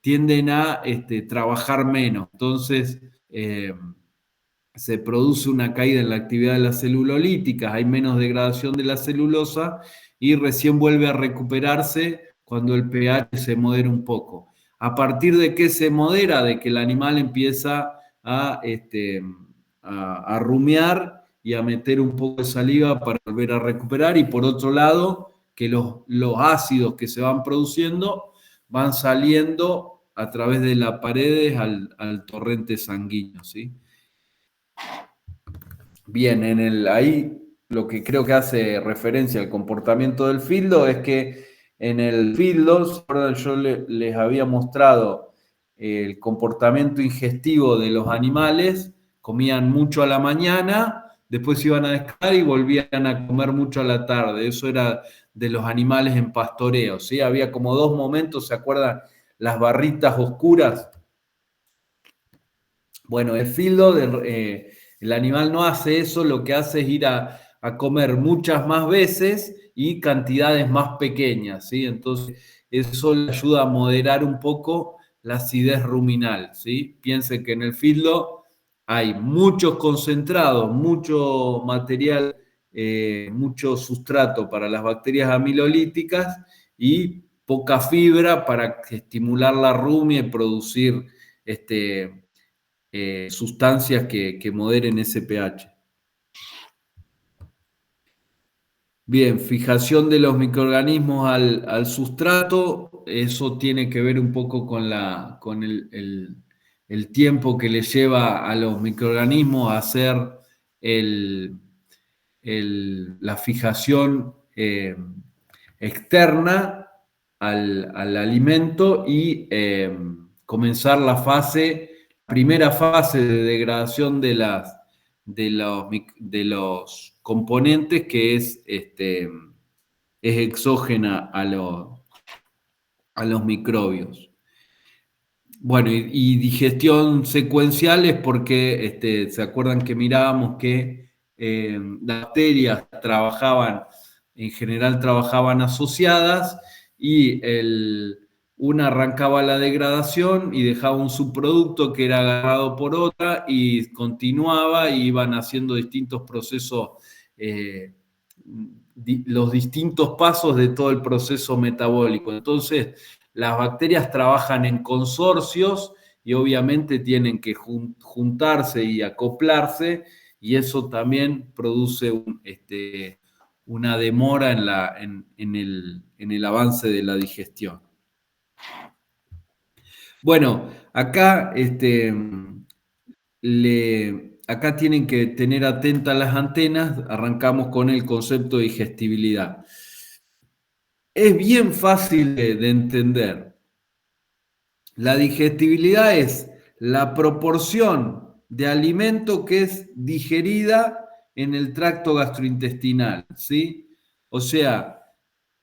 tienden a trabajar menos. Entonces, se produce una caída en la actividad de las celulolíticas, hay menos degradación de la celulosa y recién vuelve a recuperarse cuando el pH se modera un poco. ¿A partir de qué se modera? De que el animal empieza a rumiar y a meter un poco de saliva para volver a recuperar, y por otro lado, que los ácidos que se van produciendo van saliendo a través de las paredes al torrente sanguíneo, ¿sí? Bien, ahí lo que creo que hace referencia al comportamiento del fildo es que en el fildo, yo les había mostrado el comportamiento ingestivo de los animales, comían mucho a la mañana, después iban a descansar y volvían a comer mucho a la tarde. Eso era de los animales en pastoreo, ¿sí? Había como dos momentos, ¿se acuerdan? Las barritas oscuras. Bueno, el fildo, el animal no hace eso, lo que hace es ir a comer muchas más veces y cantidades más pequeñas, ¿sí? Entonces, eso le ayuda a moderar un poco la acidez ruminal, ¿sí? Piensen que en el fildo hay muchos concentrados, mucho material, mucho sustrato para las bacterias amilolíticas y poca fibra para estimular la rumia y producir sustancias que moderen ese pH. Bien, fijación de los microorganismos al sustrato, eso tiene que ver un poco con el tiempo que le lleva a los microorganismos a hacer la fijación externa al alimento y comenzar la primera fase de degradación de los componentes, que es exógena a los microbios. Bueno, y digestión secuencial es porque, ¿se acuerdan que mirábamos que las bacterias en general trabajaban asociadas y una arrancaba la degradación y dejaba un subproducto que era agarrado por otra y continuaba y iban haciendo distintos procesos, los distintos pasos de todo el proceso metabólico. Entonces, las bacterias trabajan en consorcios y obviamente tienen que juntarse y acoplarse, y eso también produce una demora en el avance de la digestión. Bueno, acá, acá tienen que tener atentas las antenas. Arrancamos con el concepto de digestibilidad. Es bien fácil de entender. La digestibilidad es la proporción de alimento que es digerida en el tracto gastrointestinal, ¿sí? O sea,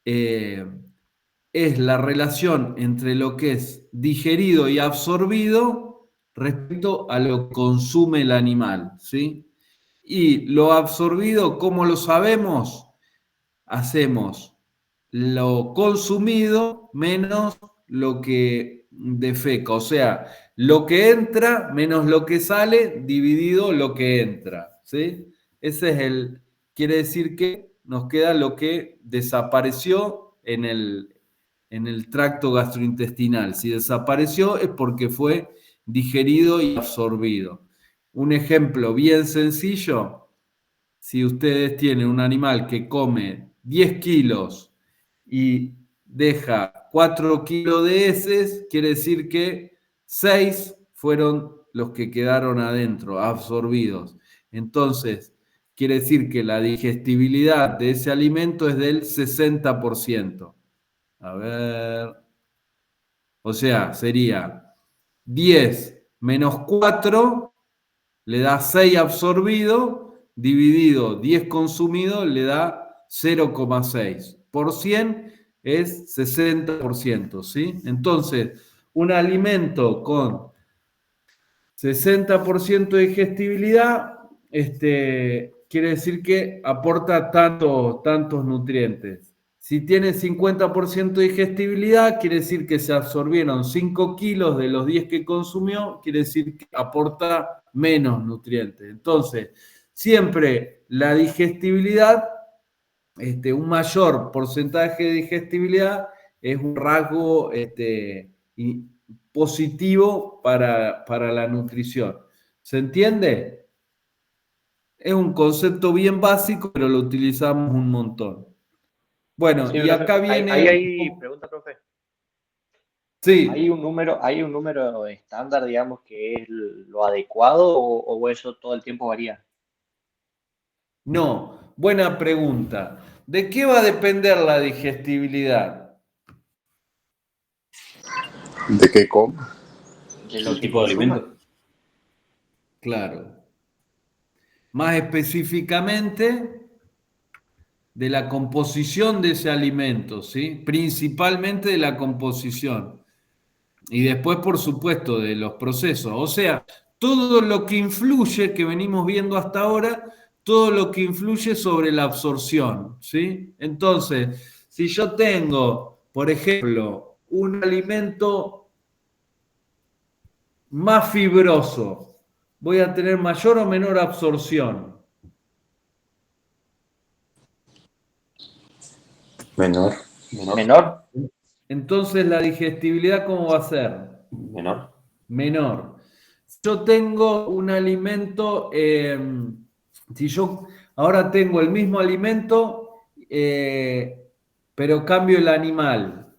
es la relación entre lo que es digerido y absorbido respecto a lo que consume el animal, ¿sí? Y lo absorbido, ¿cómo lo sabemos? Hacemos lo consumido menos lo que defeca, o sea, lo que entra menos lo que sale dividido lo que entra, ¿sí? Ese es quiere decir que nos queda lo que desapareció en el tracto gastrointestinal. Si desapareció es porque fue digerido y absorbido. Un ejemplo bien sencillo: si ustedes tienen un animal que come 10 kilos y deja 4 kilos de heces, quiere decir que 6 fueron los que quedaron adentro, absorbidos. Entonces, quiere decir que la digestibilidad de ese alimento es del 60%. A ver. O sea, sería 10 menos 4 le da 6 absorbido, dividido 10 consumido, le da 0,6. Por 100 es 60%, ¿sí? Entonces, un alimento con 60% de digestibilidad, quiere decir que aporta tantos nutrientes. Si tiene 50% de digestibilidad, quiere decir que se absorbieron 5 kilos de los 10 que consumió, quiere decir que aporta menos nutrientes. Entonces, siempre la digestibilidad, un mayor porcentaje de digestibilidad es un rasgo positivo para la nutrición. ¿Se entiende? Es un concepto bien básico, pero lo utilizamos un montón. Bueno, Sí, y acá viene... Ahí hay pregunta, profe. Sí. ¿Hay un número estándar, digamos, que es lo adecuado o eso todo el tiempo varía? No, buena pregunta. ¿De qué va a depender la digestibilidad? ¿De qué come? De lo El que tipo de consuma. alimento. Claro. más específicamente de la composición de ese alimento, ¿sí? Principalmente de la composición. Y después, por supuesto, de los procesos. O sea, todo lo que influye, que venimos viendo hasta ahora, todo lo que influye sobre la absorción, ¿sí? Entonces, si yo tengo, por ejemplo, un alimento más fibroso, voy a tener mayor o menor absorción. Menor. Menor. Entonces, la digestibilidad, ¿cómo va a ser? Menor. Menor. Yo tengo un alimento, si yo ahora tengo el mismo alimento, pero cambio el animal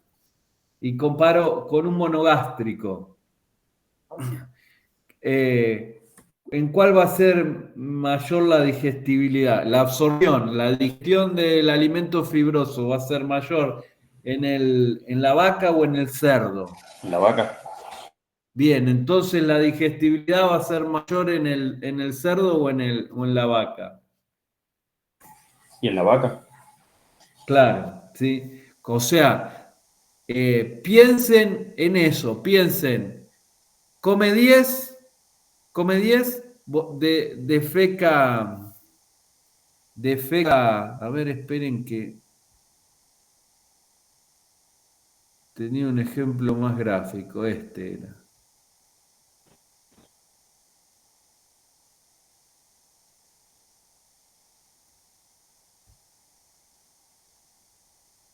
y comparo con un monogástrico, ¿en cuál va a ser mayor la digestibilidad? La absorción, la digestión del alimento fibroso va a ser mayor en la vaca o en el cerdo. La vaca. Bien, entonces la digestibilidad va a ser mayor en el cerdo o en la vaca. Y en la vaca. Claro, ¿sí? O sea, piensen en eso, piensen, come 10 defeca, a ver, esperen que tenía un ejemplo más gráfico, este era.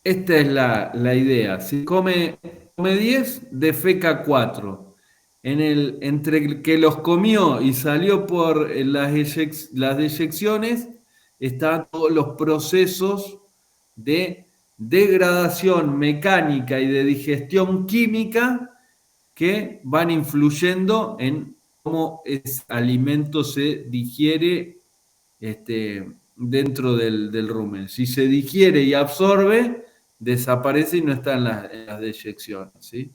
Esta es la idea. Si come 10, defeca 4. Entre el que los comió y salió por las deyecciones, están todos los procesos de degradación mecánica y de digestión química que van influyendo en cómo ese alimento se digiere dentro del rumen. Si se digiere y absorbe, desaparece y no está en las deyecciones, ¿sí?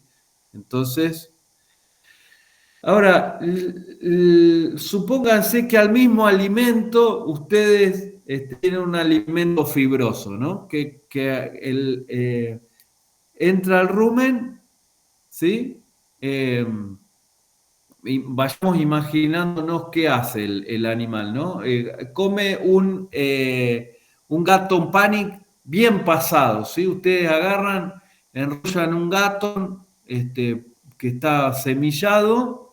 Entonces, ahora, supónganse que al mismo alimento ustedes tienen un alimento fibroso, ¿no? Que entra al rumen, ¿sí? Vayamos imaginándonos qué hace el animal, ¿no? Come un Gatton Panic bien pasado, ¿sí? Ustedes agarran, enrollan un Gatton que está semillado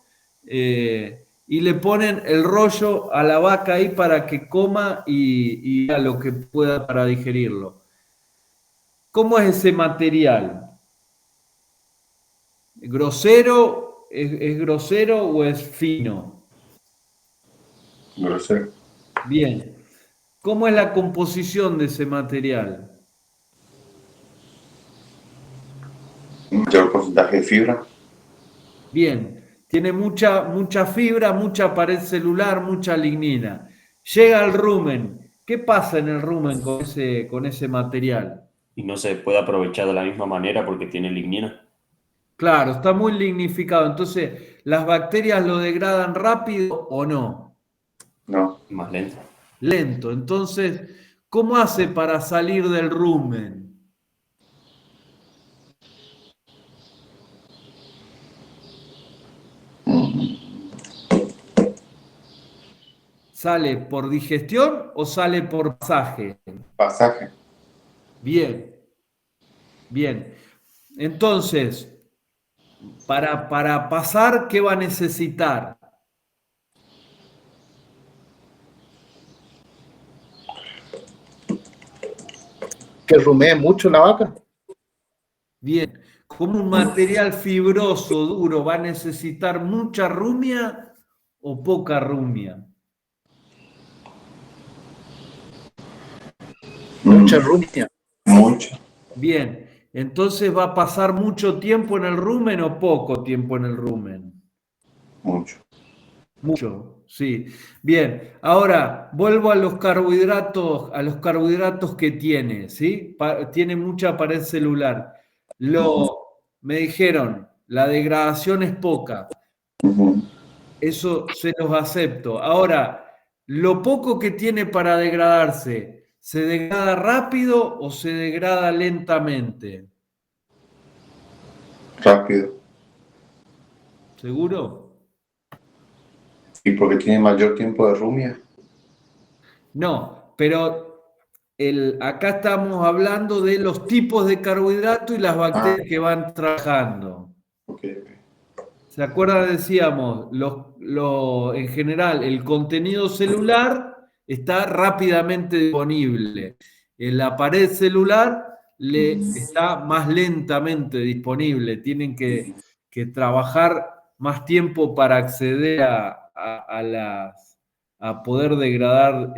y le ponen el rollo a la vaca ahí para que coma y haga lo que pueda para digerirlo. ¿Cómo es ese material? ¿Grosero? ¿Es grosero o es fino? Grosero. Bien. ¿Cómo es la composición de ese material? Mayor porcentaje de fibra. Bien. Tiene mucha fibra, mucha pared celular, mucha lignina. Llega al rumen. ¿Qué pasa en el rumen con ese material? Y no se puede aprovechar de la misma manera porque tiene lignina. Claro, está muy lignificado. Entonces, ¿las bacterias lo degradan rápido o no? No. Más lento. Lento. Entonces, ¿cómo hace para salir del rumen? ¿Sale por digestión o sale por pasaje? Pasaje. Bien, bien. Entonces, para pasar, ¿qué va a necesitar? Que rumee mucho la vaca. Bien. ¿Como un material fibroso, duro, va a necesitar mucha rumia o poca rumia? Mucha rumia. Mucho. Bien. Entonces, ¿va a pasar mucho tiempo en el rumen o poco tiempo en el rumen? Mucho. Mucho, sí. Bien, ahora vuelvo a los carbohidratos que tiene, ¿sí? Tiene mucha pared celular. Me dijeron, la degradación es poca. Ujú. Eso se los acepto. Ahora, lo poco que tiene para degradarse, ¿se degrada rápido o se degrada lentamente? Rápido. ¿Seguro? ¿Y porque tiene mayor tiempo de rumia? No, pero acá estamos hablando de los tipos de carbohidratos y las bacterias que van trabajando. Ok. ¿Se acuerdan? Decíamos, en general, el contenido celular está rápidamente disponible. En la pared celular está más lentamente disponible. Tienen que trabajar más tiempo para acceder a poder degradar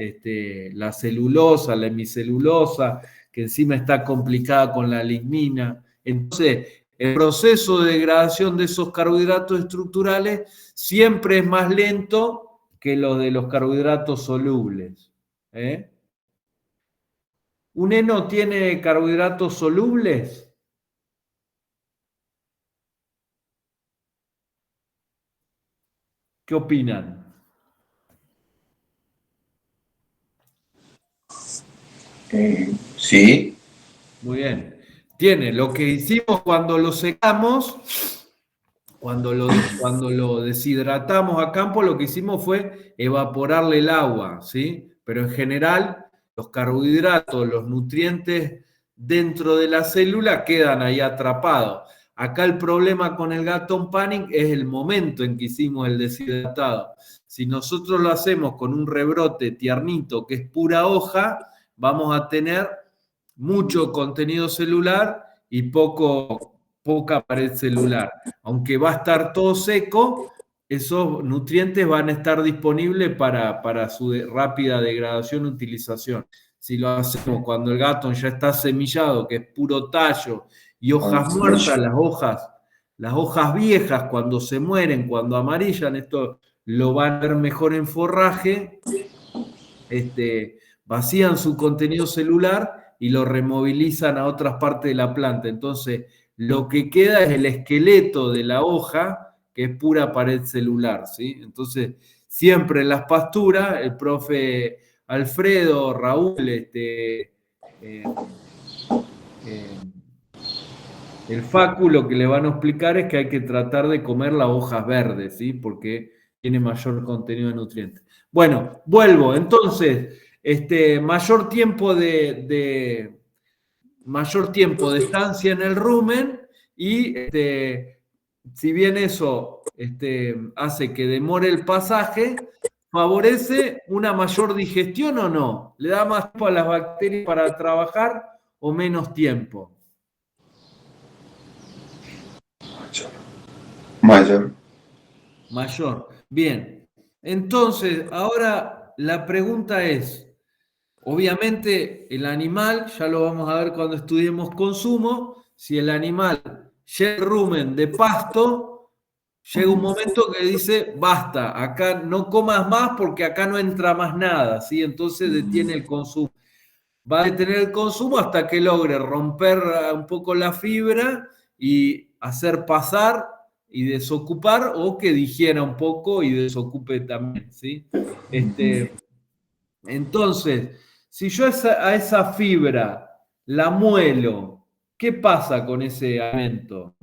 la celulosa, la hemicelulosa, que encima está complicada con la lignina. Entonces, el proceso de degradación de esos carbohidratos estructurales siempre es más lento que lo de los carbohidratos solubles. ¿Un heno tiene carbohidratos solubles? ¿Qué opinan? Sí. Muy bien. Tiene lo que hicimos cuando lo secamos, cuando lo deshidratamos a campo, lo que hicimos fue evaporarle el agua, ¿sí? Pero en general, los carbohidratos, los nutrientes dentro de la célula quedan ahí atrapados. Acá el problema con el Gatton Panic es el momento en que hicimos el deshidratado. Si nosotros lo hacemos con un rebrote tiernito que es pura hoja, vamos a tener mucho contenido celular y poca pared celular. Aunque va a estar todo seco, esos nutrientes van a estar disponibles para su rápida degradación e utilización. Si lo hacemos cuando el Gatton ya está semillado, que es puro tallo y hojas muertas, las hojas viejas cuando se mueren, cuando amarillan, esto lo van a ver mejor en forraje, vacían su contenido celular y lo removilizan a otras partes de la planta. Entonces, lo que queda es el esqueleto de la hoja, que es pura pared celular, ¿sí? Entonces, siempre en las pasturas, el profe Alfredo, Raúl, el Facu, lo que le van a explicar es que hay que tratar de comer las hojas verdes, ¿sí? Porque tiene mayor contenido de nutrientes. Bueno, vuelvo. Entonces, mayor tiempo mayor tiempo de estancia en el rumen y si bien eso hace que demore el pasaje, ¿favorece una mayor digestión o no? ¿Le da más tiempo a las bacterias para trabajar o menos tiempo? Mayor. Mayor. Bien. Entonces, ahora la pregunta es, obviamente el animal, ya lo vamos a ver cuando estudiemos consumo, si el animal llega al rumen de pasto, llega un momento que dice, basta, acá no comas más porque acá no entra más nada, ¿sí? Entonces detiene el consumo. Va a detener el consumo hasta que logre romper un poco la fibra y hacer pasar y desocupar, o que digiera un poco y desocupe también, ¿sí? Entonces, si yo a esa fibra la muelo, ¿qué pasa con ese alimento?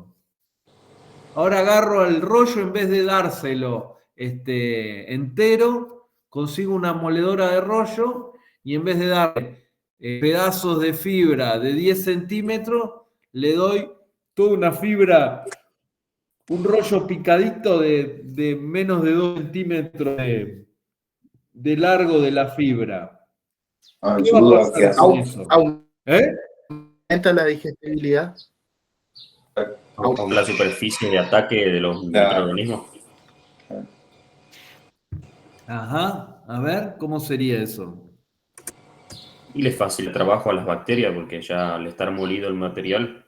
Ahora agarro el rollo, en vez de dárselo entero, consigo una moledora de rollo y en vez de darle pedazos de fibra de 10 centímetros, le doy toda una fibra, un rollo picadito de menos de 2 centímetros de largo de la fibra. ¿Qué va a Ayuda a que pasar con eso? Aumenta la digestibilidad. Con la superficie de ataque de los microorganismos. Ajá, a ver, ¿cómo sería eso? Y les facilita el trabajo a las bacterias porque ya al estar molido el material.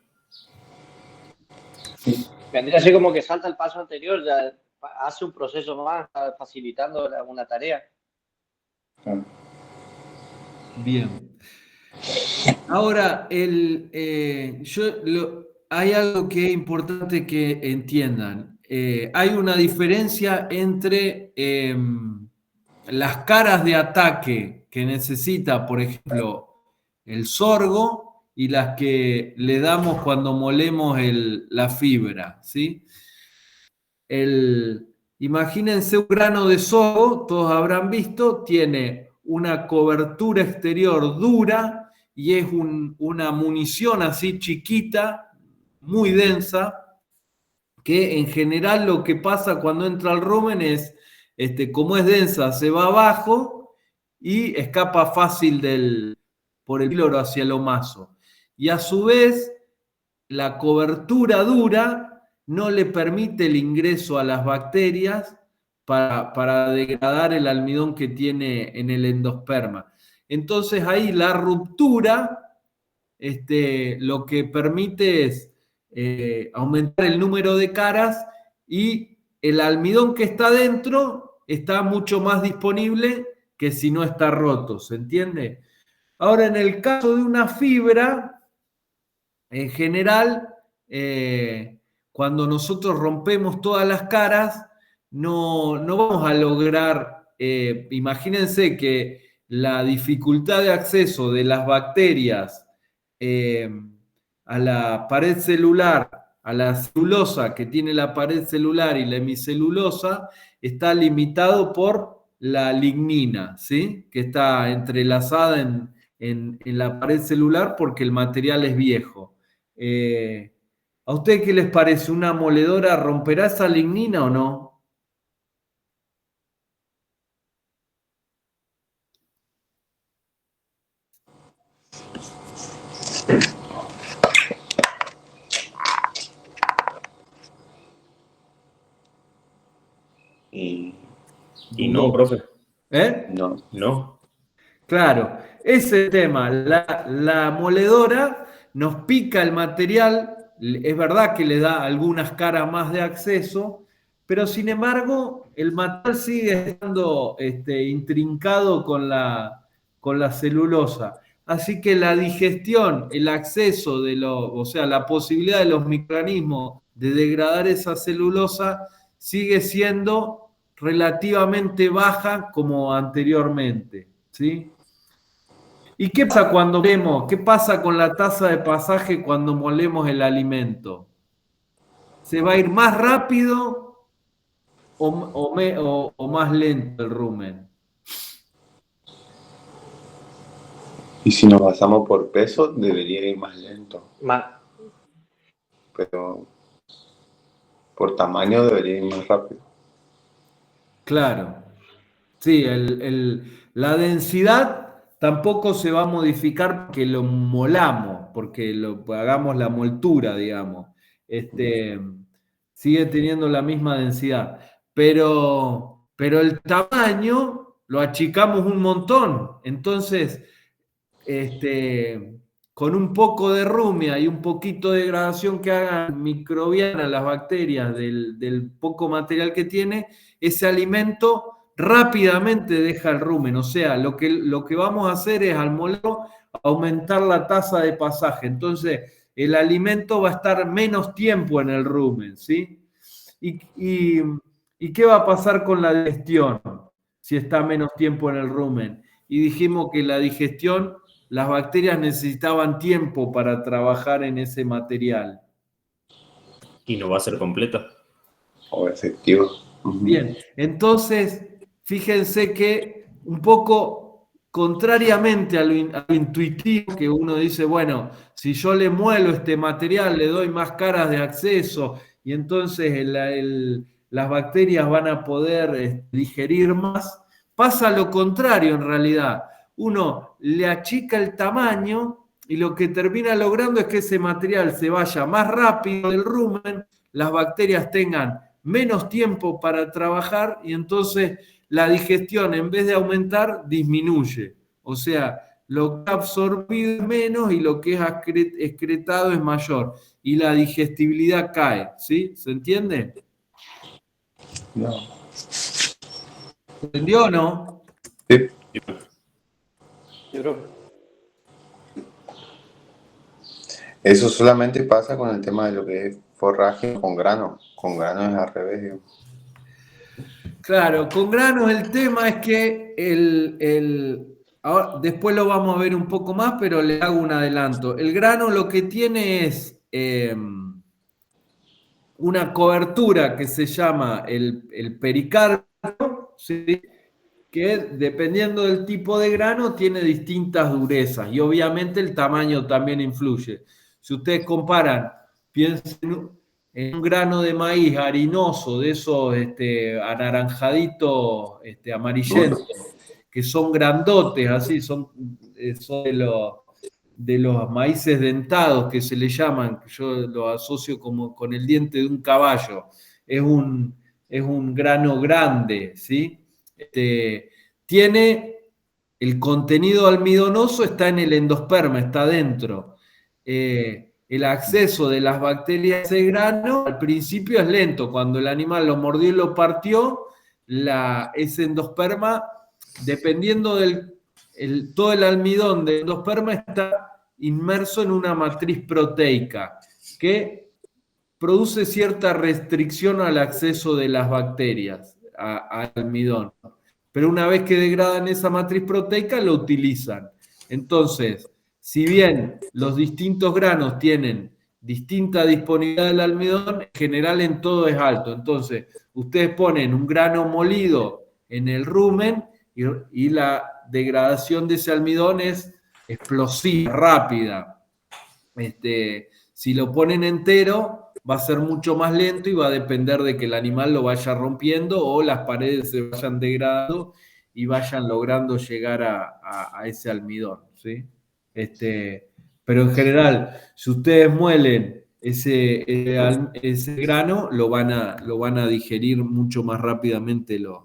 Vendría así como que salta el paso anterior, ya hace un proceso más, facilitando una tarea. Bien. Ahora, hay algo que es importante que entiendan. Hay una diferencia entre las caras de ataque que necesita, por ejemplo, el sorgo y las que le damos cuando molemos la fibra, ¿sí? Imagínense un grano de sorgo, todos habrán visto, tiene una cobertura exterior dura y es una munición así chiquita, muy densa, que en general lo que pasa cuando entra al rumen es, como es densa, se va abajo y escapa fácil por el píloro hacia el omaso. Y a su vez, la cobertura dura no le permite el ingreso a las bacterias para degradar el almidón que tiene en el endosperma. Entonces ahí la ruptura lo que permite es aumentar el número de caras y el almidón que está dentro está mucho más disponible que si no está roto, ¿se entiende? Ahora, en el caso de una fibra, en general, cuando nosotros rompemos todas las caras, no vamos a lograr, imagínense que la dificultad de acceso de las bacterias a la pared celular, a la celulosa que tiene la pared celular y la hemicelulosa, está limitado por la lignina, ¿sí? Que está entrelazada en la pared celular porque el material es viejo. ¿A usted qué les parece? ¿Una moledora romperá esa lignina o no? Y no, profe. ¿Eh? No. No. Claro, ese tema, la moledora nos pica el material, es verdad que le da algunas caras más de acceso, pero sin embargo el material sigue estando intrincado con la celulosa. Así que la digestión, el acceso o sea, la posibilidad de los microorganismos de degradar esa celulosa sigue siendo relativamente baja como anteriormente, ¿sí? ¿Y qué pasa cuando qué pasa con la tasa de pasaje cuando molemos el alimento? ¿Se va a ir más rápido o más lento el rumen? Y si nos basamos por peso, debería ir más lento. Pero por tamaño debería ir más rápido. Claro. Sí, la densidad tampoco se va a modificar porque lo molamos, porque hagamos la moltura, digamos. Sigue teniendo la misma densidad. Pero el tamaño lo achicamos un montón. Entonces, con un poco de rumia y un poquito de degradación que hagan microbiana las bacterias del poco material que tiene, ese alimento rápidamente deja el rumen. O sea, lo que vamos a hacer es al molerlo aumentar la tasa de pasaje. Entonces, el alimento va a estar menos tiempo en el rumen, ¿sí? ¿Y qué va a pasar con la digestión si está menos tiempo en el rumen? Y dijimos que la digestión, las bacterias necesitaban tiempo para trabajar en ese material. Y no va a ser completa. O efectivo. Bien, entonces, fíjense que un poco contrariamente a lo intuitivo, que uno dice, bueno, si yo le muelo este material, le doy más caras de acceso y entonces las bacterias van a poder digerir más, pasa lo contrario en realidad. Uno le achica el tamaño y lo que termina logrando es que ese material se vaya más rápido del rumen, las bacterias tengan menos tiempo para trabajar y entonces la digestión en vez de aumentar disminuye. O sea, lo que ha absorbido es menos y lo que es excretado es mayor y la digestibilidad cae, ¿sí? ¿Se entiende? No. ¿Entendió o no? Sí. Yo creo. Eso solamente pasa con el tema de lo que es forraje con grano. Con grano es al revés, digamos. Claro, con granos el tema es que ahora, después lo vamos a ver un poco más, pero le hago un adelanto. El grano lo que tiene es una cobertura que se llama el pericarpio, ¿sí? Que dependiendo del tipo de grano tiene distintas durezas y obviamente el tamaño también influye. Si ustedes comparan, piensen en un grano de maíz harinoso, de esos anaranjaditos, amarillentos, que son grandotes, así, son de los maíces dentados que se le llaman, que yo lo asocio como con el diente de un caballo. Es un grano grande, ¿sí? Tiene el contenido almidonoso, está en el endosperma, está dentro. El acceso de las bacterias a ese grano al principio es lento. Cuando el animal lo mordió y lo partió, ese endosperma, dependiendo todo el almidón del endosperma está inmerso en una matriz proteica que produce cierta restricción al acceso de las bacterias al almidón. Pero una vez que degradan esa matriz proteica, lo utilizan. Entonces, si bien los distintos granos tienen distinta disponibilidad del almidón, en general en todo es alto. Entonces, ustedes ponen un grano molido en el rumen y la degradación de ese almidón es explosiva, rápida. Si lo ponen entero, va a ser mucho más lento y va a depender de que el animal lo vaya rompiendo o las paredes se vayan degradando y vayan logrando llegar a ese almidón, ¿sí? Pero en general, si ustedes muelen ese grano, lo van a digerir mucho más rápidamente los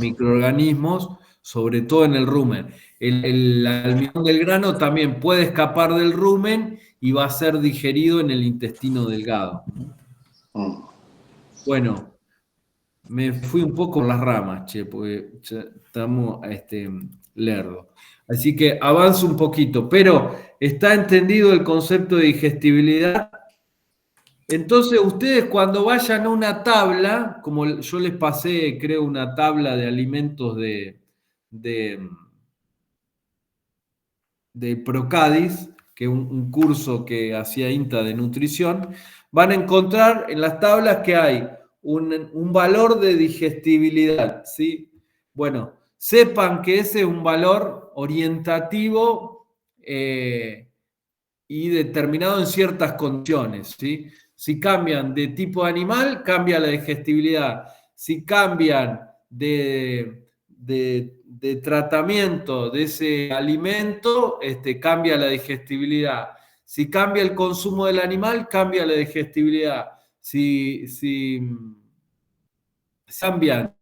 microorganismos, sobre todo en el rumen. El almidón del grano también puede escapar del rumen y va a ser digerido en el intestino delgado. Bueno, me fui un poco por las ramas, porque ya estamos lerdos. Así que avanzo un poquito, pero ¿está entendido el concepto de digestibilidad? Entonces, ustedes cuando vayan a una tabla, como yo les pasé, creo, una tabla de alimentos de Procadis, que es un curso que hacía INTA de nutrición, van a encontrar en las tablas que hay un valor de digestibilidad, ¿sí? Bueno, sepan que ese es un valor orientativo y determinado en ciertas condiciones, ¿sí? Si cambian de tipo de animal, cambia la digestibilidad. Si cambian de tratamiento de ese alimento, cambia la digestibilidad. Si cambia el consumo del animal, cambia la digestibilidad. Si cambian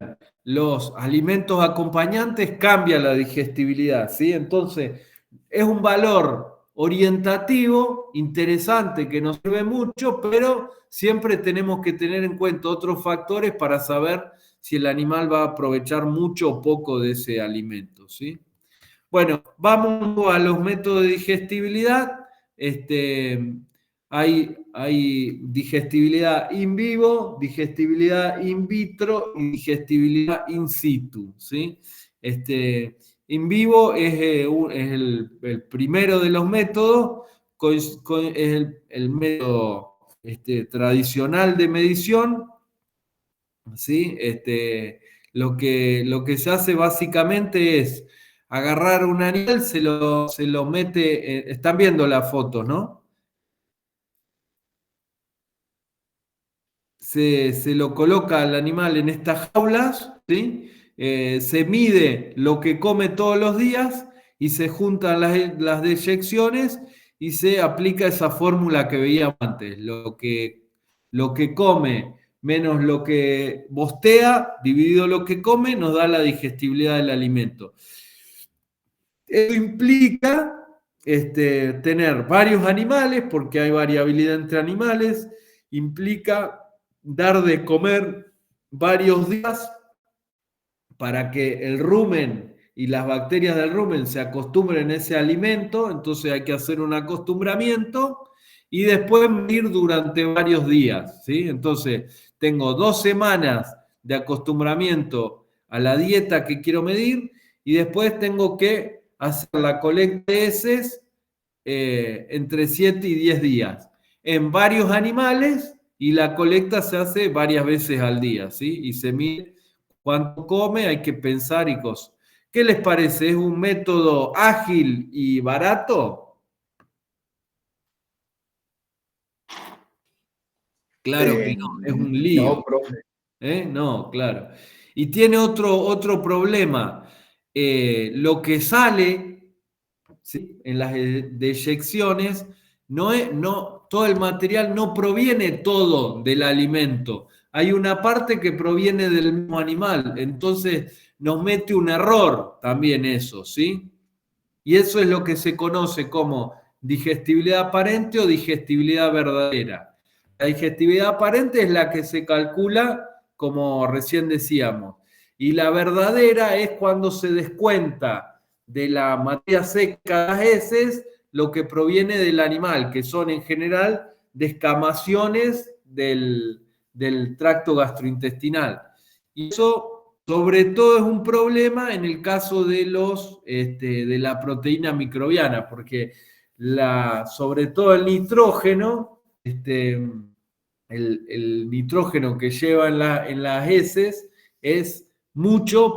los alimentos acompañantes, cambia la digestibilidad, ¿sí? Entonces, es un valor orientativo, interesante, que nos sirve mucho, pero siempre tenemos que tener en cuenta otros factores para saber si el animal va a aprovechar mucho o poco de ese alimento, ¿sí? Bueno, vamos a los métodos de digestibilidad. Hay digestibilidad in vivo, digestibilidad in vitro y digestibilidad in situ, ¿sí? In vivo es el primero de los métodos, es el método tradicional de medición, ¿sí? Lo que se hace básicamente es agarrar un animal, se lo mete, están viendo las fotos, ¿no? Se lo coloca al animal en estas jaulas, ¿sí? Se mide lo que come todos los días y se juntan las deyecciones y se aplica esa fórmula que veíamos antes, lo que come menos lo que bostea, dividido lo que come, nos da la digestibilidad del alimento. Eso implica tener varios animales, porque hay variabilidad entre animales, implica dar de comer varios días para que el rumen y las bacterias del rumen se acostumbren a ese alimento, entonces hay que hacer un acostumbramiento y después ir durante varios días, ¿sí? Entonces, tengo 2 semanas de acostumbramiento a la dieta que quiero medir y después tengo que hacer la colecta de heces entre 7 y 10 días en varios animales y la colecta se hace varias veces al día, ¿sí? Y se mide cuánto come, hay que pensar y cosas. ¿Qué les parece? ¿Es un método ágil y barato? Claro que no, es un lío. No, profe. No, claro. Y tiene otro problema. Lo que sale, ¿sí?, en las deyecciones, todo el material no proviene todo del alimento. Hay una parte que proviene del mismo animal. Entonces nos mete un error también eso, ¿sí? Y eso es lo que se conoce como digestibilidad aparente o digestibilidad verdadera. La digestibilidad aparente es la que se calcula, como recién decíamos, y la verdadera es cuando se descuenta de la materia seca, las heces, lo que proviene del animal, que son en general descamaciones del tracto gastrointestinal. Y eso sobre todo es un problema en el caso de de la proteína microbiana, porque sobre todo el nitrógeno, el nitrógeno que lleva en las heces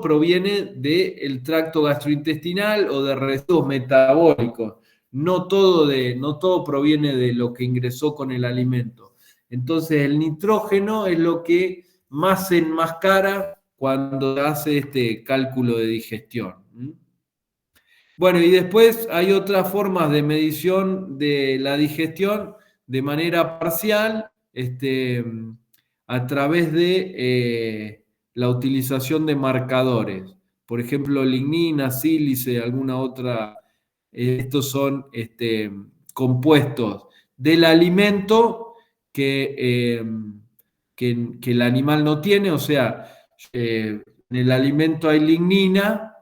proviene del tracto gastrointestinal o de residuos metabólicos. No todo proviene de lo que ingresó con el alimento. Entonces el nitrógeno es lo que más se enmascara cuando hace este cálculo de digestión. Bueno, y después hay otras formas de medición de la digestión de manera parcial, a través de la utilización de marcadores. Por ejemplo, lignina, sílice, alguna otra. Estos son compuestos del alimento que el animal no tiene, o sea, en el alimento hay lignina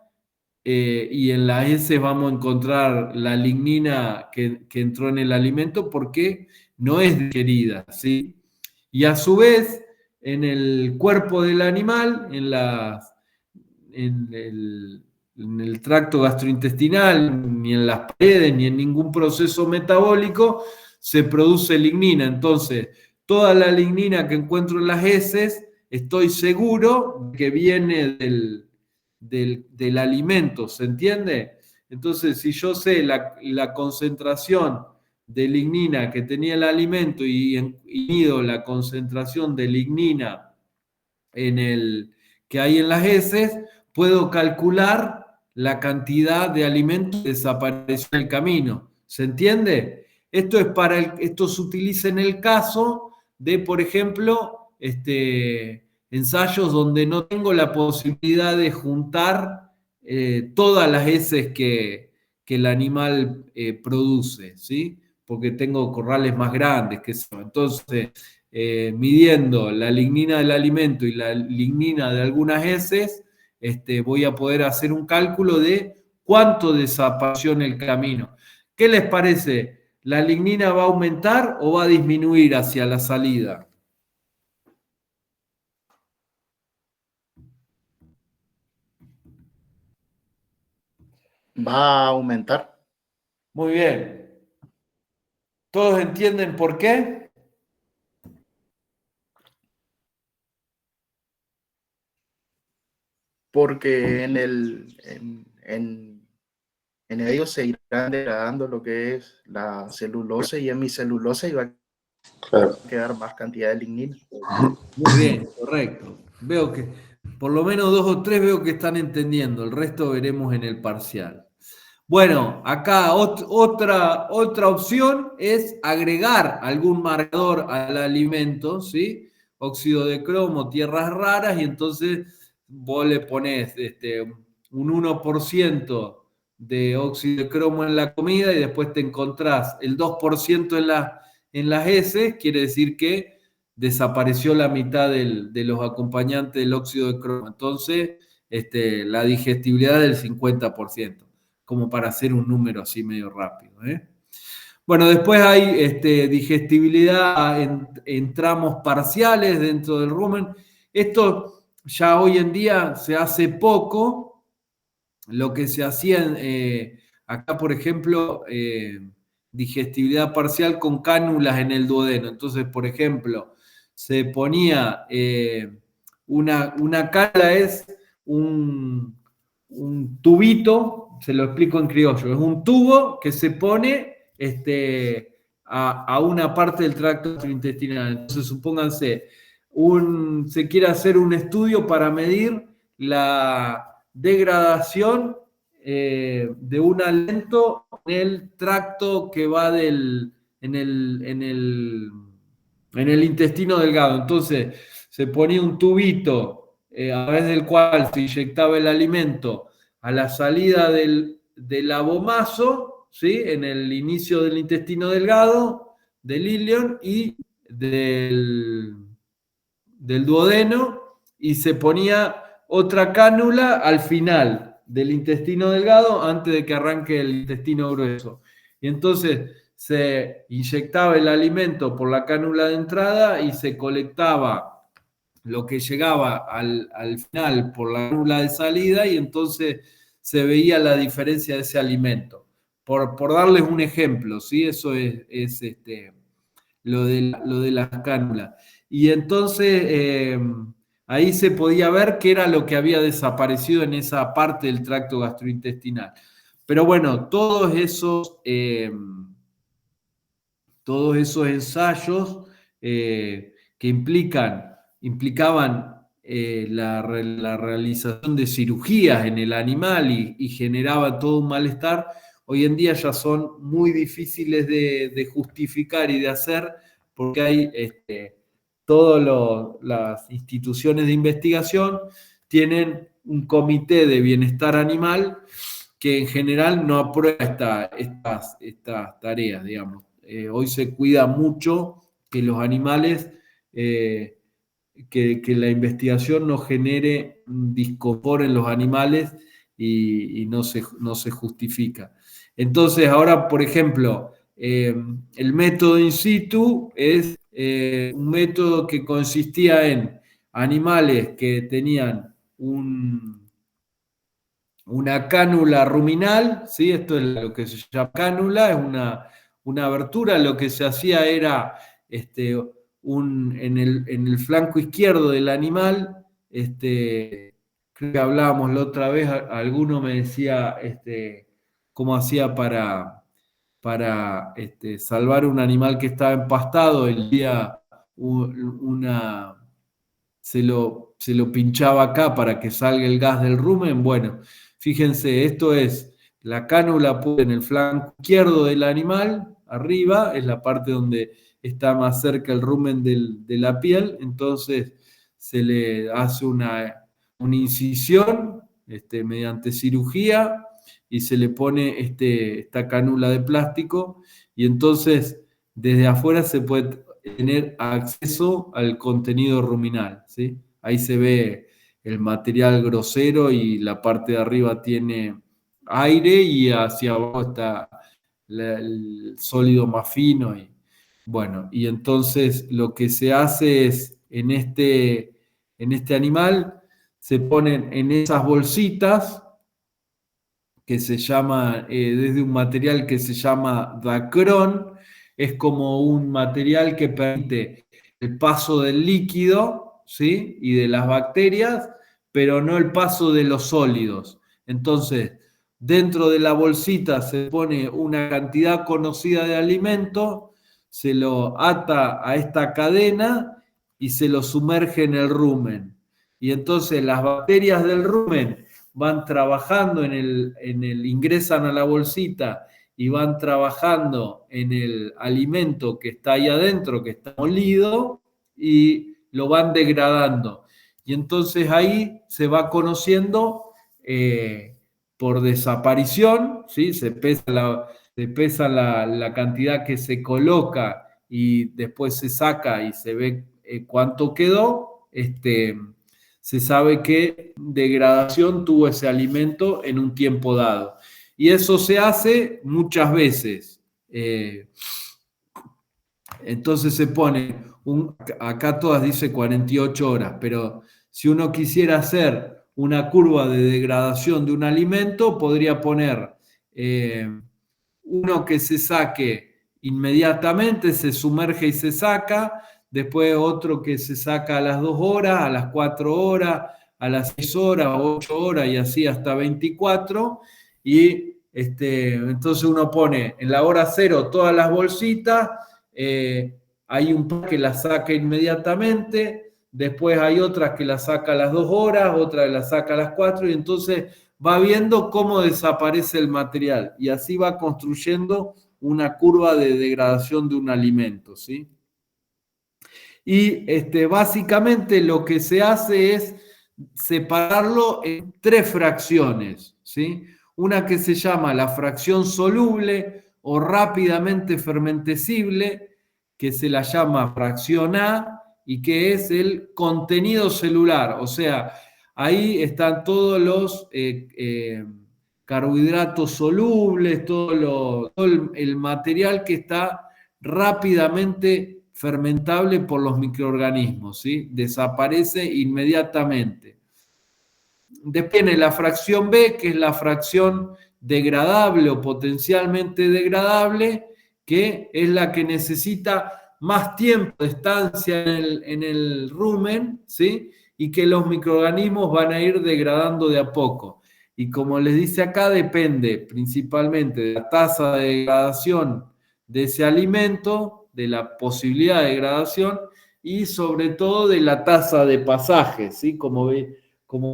y en las heces vamos a encontrar la lignina que entró en el alimento porque no es digerida, ¿sí? Y a su vez, en el cuerpo del animal, en el tracto gastrointestinal, ni en las paredes, ni en ningún proceso metabólico, se produce lignina. Entonces, toda la lignina que encuentro en las heces, estoy seguro que viene del alimento, ¿se entiende? Entonces, si yo sé la concentración de lignina que tenía el alimento y mido la concentración de lignina que hay en las heces, puedo calcular la cantidad de alimento que desapareció en el camino. ¿Se entiende? Esto se utiliza en el caso de, por ejemplo, ensayos donde no tengo la posibilidad de juntar todas las heces que el animal produce, ¿sí? Porque tengo corrales más grandes, que eso. Entonces, midiendo la lignina del alimento y la lignina de algunas heces, voy a poder hacer un cálculo de cuánto desapareció en el camino. ¿Qué les parece? ¿La lignina va a aumentar o va a disminuir hacia la salida? Va a aumentar. Muy bien. ¿Todos entienden por qué? Porque en ellos se irán degradando lo que es la celulosa y hemicelulosa y va Claro. a quedar más cantidad de lignina. Muy bien, correcto. Veo que por lo menos 2 o 3 veo que están entendiendo, el resto veremos en el parcial. Bueno, acá otra opción es agregar algún marcador al alimento, ¿sí? Óxido de cromo, tierras raras, y entonces vos le pones un 1% de óxido de cromo en la comida y después te encontrás el 2% en las heces, quiere decir que desapareció la mitad de los acompañantes del óxido de cromo. Entonces, la digestibilidad del 50%, como para hacer un número así medio rápido. Bueno, después hay digestibilidad en tramos parciales dentro del rumen. Esto ya hoy en día se hace poco. Lo que se hacía acá, por ejemplo, digestibilidad parcial con cánulas en el duodeno. Entonces, por ejemplo, se ponía una cánula, es un tubito, se lo explico en criollo, es un tubo que se pone a una parte del tracto gastrointestinal. Entonces, supónganse, se quiere hacer un estudio para medir la degradación de un aliento en el tracto que va en el intestino delgado. Entonces, se ponía un tubito a través del cual se inyectaba el alimento a la salida del abomazo, ¿sí? En el inicio del intestino delgado, del ilion y del duodeno, y se ponía otra cánula al final del intestino delgado antes de que arranque el intestino grueso. Y entonces se inyectaba el alimento por la cánula de entrada y se colectaba lo que llegaba al final por la cánula de salida, y entonces se veía la diferencia de ese alimento. Por darles un ejemplo, ¿sí? Eso es lo de las cánulas. Y entonces ahí se podía ver qué era lo que había desaparecido en esa parte del tracto gastrointestinal. Pero bueno, todos esos ensayos que implicaban la realización de cirugías en el animal y generaban todo un malestar, hoy en día ya son muy difíciles de justificar y de hacer, porque hay todas las instituciones de investigación tienen un comité de bienestar animal que en general no aprueba estas tareas, digamos. Hoy se cuida mucho que los animales, que la investigación no genere disconfort en los animales y no se justifica. Entonces, ahora, por ejemplo, el método in situ es un método que consistía en animales que tenían una cánula ruminal, ¿sí? Esto es lo que se llama cánula, es una abertura. Lo que se hacía era en el flanco izquierdo del animal, creo que hablábamos la otra vez, alguno me decía cómo hacía para salvar un animal que estaba empastado. El día se lo pinchaba acá para que salga el gas del rumen. Bueno, fíjense, esto es la cánula en el flanco izquierdo del animal, arriba, es la parte donde está más cerca el rumen de la piel. Entonces se le hace una incisión mediante cirugía y se le pone esta cánula de plástico, y entonces desde afuera se puede tener acceso al contenido ruminal, ¿sí? Ahí se ve el material grosero y la parte de arriba tiene aire y hacia abajo está el sólido más fino. Y bueno, y entonces lo que se hace es en este animal se ponen en esas bolsitas que se llama, desde un material que se llama Dacron. Es como un material que permite el paso del líquido, ¿sí? Y de las bacterias, pero no el paso de los sólidos. Entonces, dentro de la bolsita se pone una cantidad conocida de alimento, se lo ata a esta cadena y se lo sumerge en el rumen. Y entonces las bacterias del rumen van trabajando ingresan a la bolsita y van trabajando en el alimento que está ahí adentro, que está molido, y lo van degradando. Y entonces ahí se va conociendo por desaparición, ¿sí? Se pesa la cantidad que se coloca y después se saca y se ve cuánto quedó. Se sabe qué degradación tuvo ese alimento en un tiempo dado. Y eso se hace muchas veces. Entonces se pone, acá todas dice 48 horas, pero Si uno quisiera hacer una curva de degradación de un alimento, podría poner uno que se saque inmediatamente, se sumerge y se saca, después otro que se saca a las 2 horas, a las 4 horas, a las 6 horas, 8 horas y así hasta 24, y entonces uno pone en la hora cero todas las bolsitas, hay un par que las saca inmediatamente, después hay otras que las saca a las 2 horas, otras que las saca a las 4, y entonces va viendo cómo desaparece el material y así va construyendo una curva de degradación de un alimento, ¿sí? Y básicamente lo que se hace es separarlo en 3 fracciones, ¿sí? Una que se llama la fracción soluble o rápidamente fermentescible, que se la llama fracción A y que es el contenido celular, o sea, ahí están todos los carbohidratos solubles, todo el material que está rápidamente fermentable por los microorganismos, ¿sí? Desaparece inmediatamente. Después viene la fracción B, que es la fracción degradable o potencialmente degradable, que es la que necesita más tiempo de estancia en el rumen, ¿sí? Y que los microorganismos van a ir degradando de a poco. Y como les dice acá, depende principalmente de la tasa de degradación de ese alimento, de la posibilidad de degradación y sobre todo de la tasa de pasaje, ¿sí? Como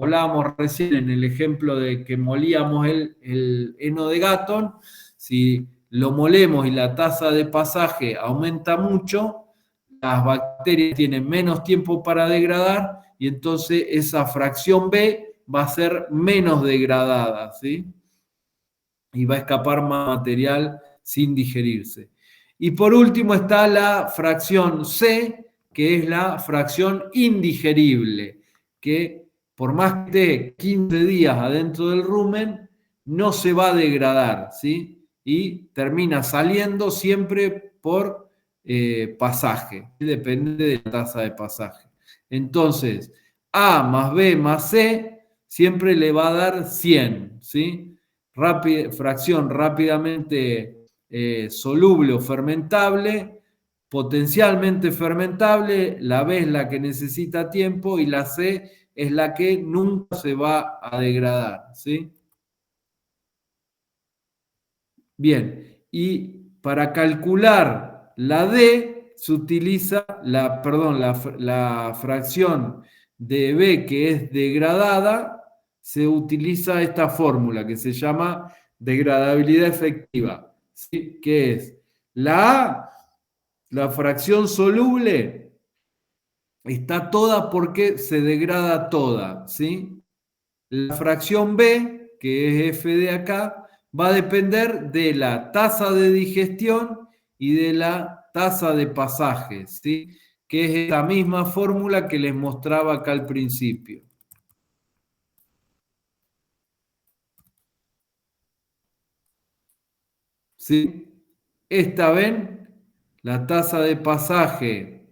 hablábamos recién en el ejemplo de que molíamos el heno de Gatton, si lo molemos y la tasa de pasaje aumenta mucho, las bacterias tienen menos tiempo para degradar y entonces esa fracción B va a ser menos degradada, ¿sí? Y va a escapar más material sin digerirse. Y por último está la fracción C, que es la fracción indigerible, que por más que esté 15 días adentro del rumen, no se va a degradar, ¿sí? Y termina saliendo siempre por pasaje, depende de la tasa de pasaje. Entonces, A más B más C siempre le va a dar 100, ¿sí? Fracción rápidamente soluble o fermentable, potencialmente fermentable, la B es la que necesita tiempo y la C es la que nunca se va a degradar, ¿sí? Bien, y para calcular la D se utiliza la fracción de B que es degradada, se utiliza esta fórmula que se llama degradabilidad efectiva, ¿sí? Que es la A, la fracción soluble, está toda porque se degrada toda, ¿sí? La fracción B, que es F de acá, va a depender de la tasa de digestión y de la tasa de pasaje, ¿sí? Que es esta misma fórmula que les mostraba acá al principio. ¿Sí? Esta, ¿ven? La tasa de pasaje,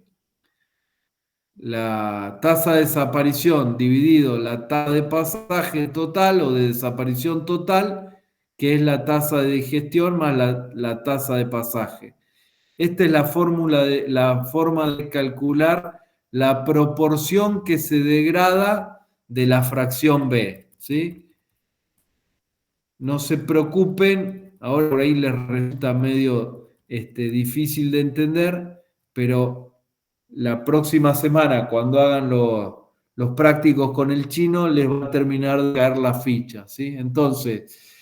la tasa de desaparición dividido la tasa de pasaje total o de desaparición total, que es la tasa de digestión más la tasa de pasaje. Esta es la forma de calcular la proporción que se degrada de la fracción B, ¿sí? No se preocupen, ahora por ahí les resulta medio difícil de entender, pero la próxima semana, cuando hagan los prácticos con el chino, les va a terminar de caer la ficha, ¿sí? Entonces,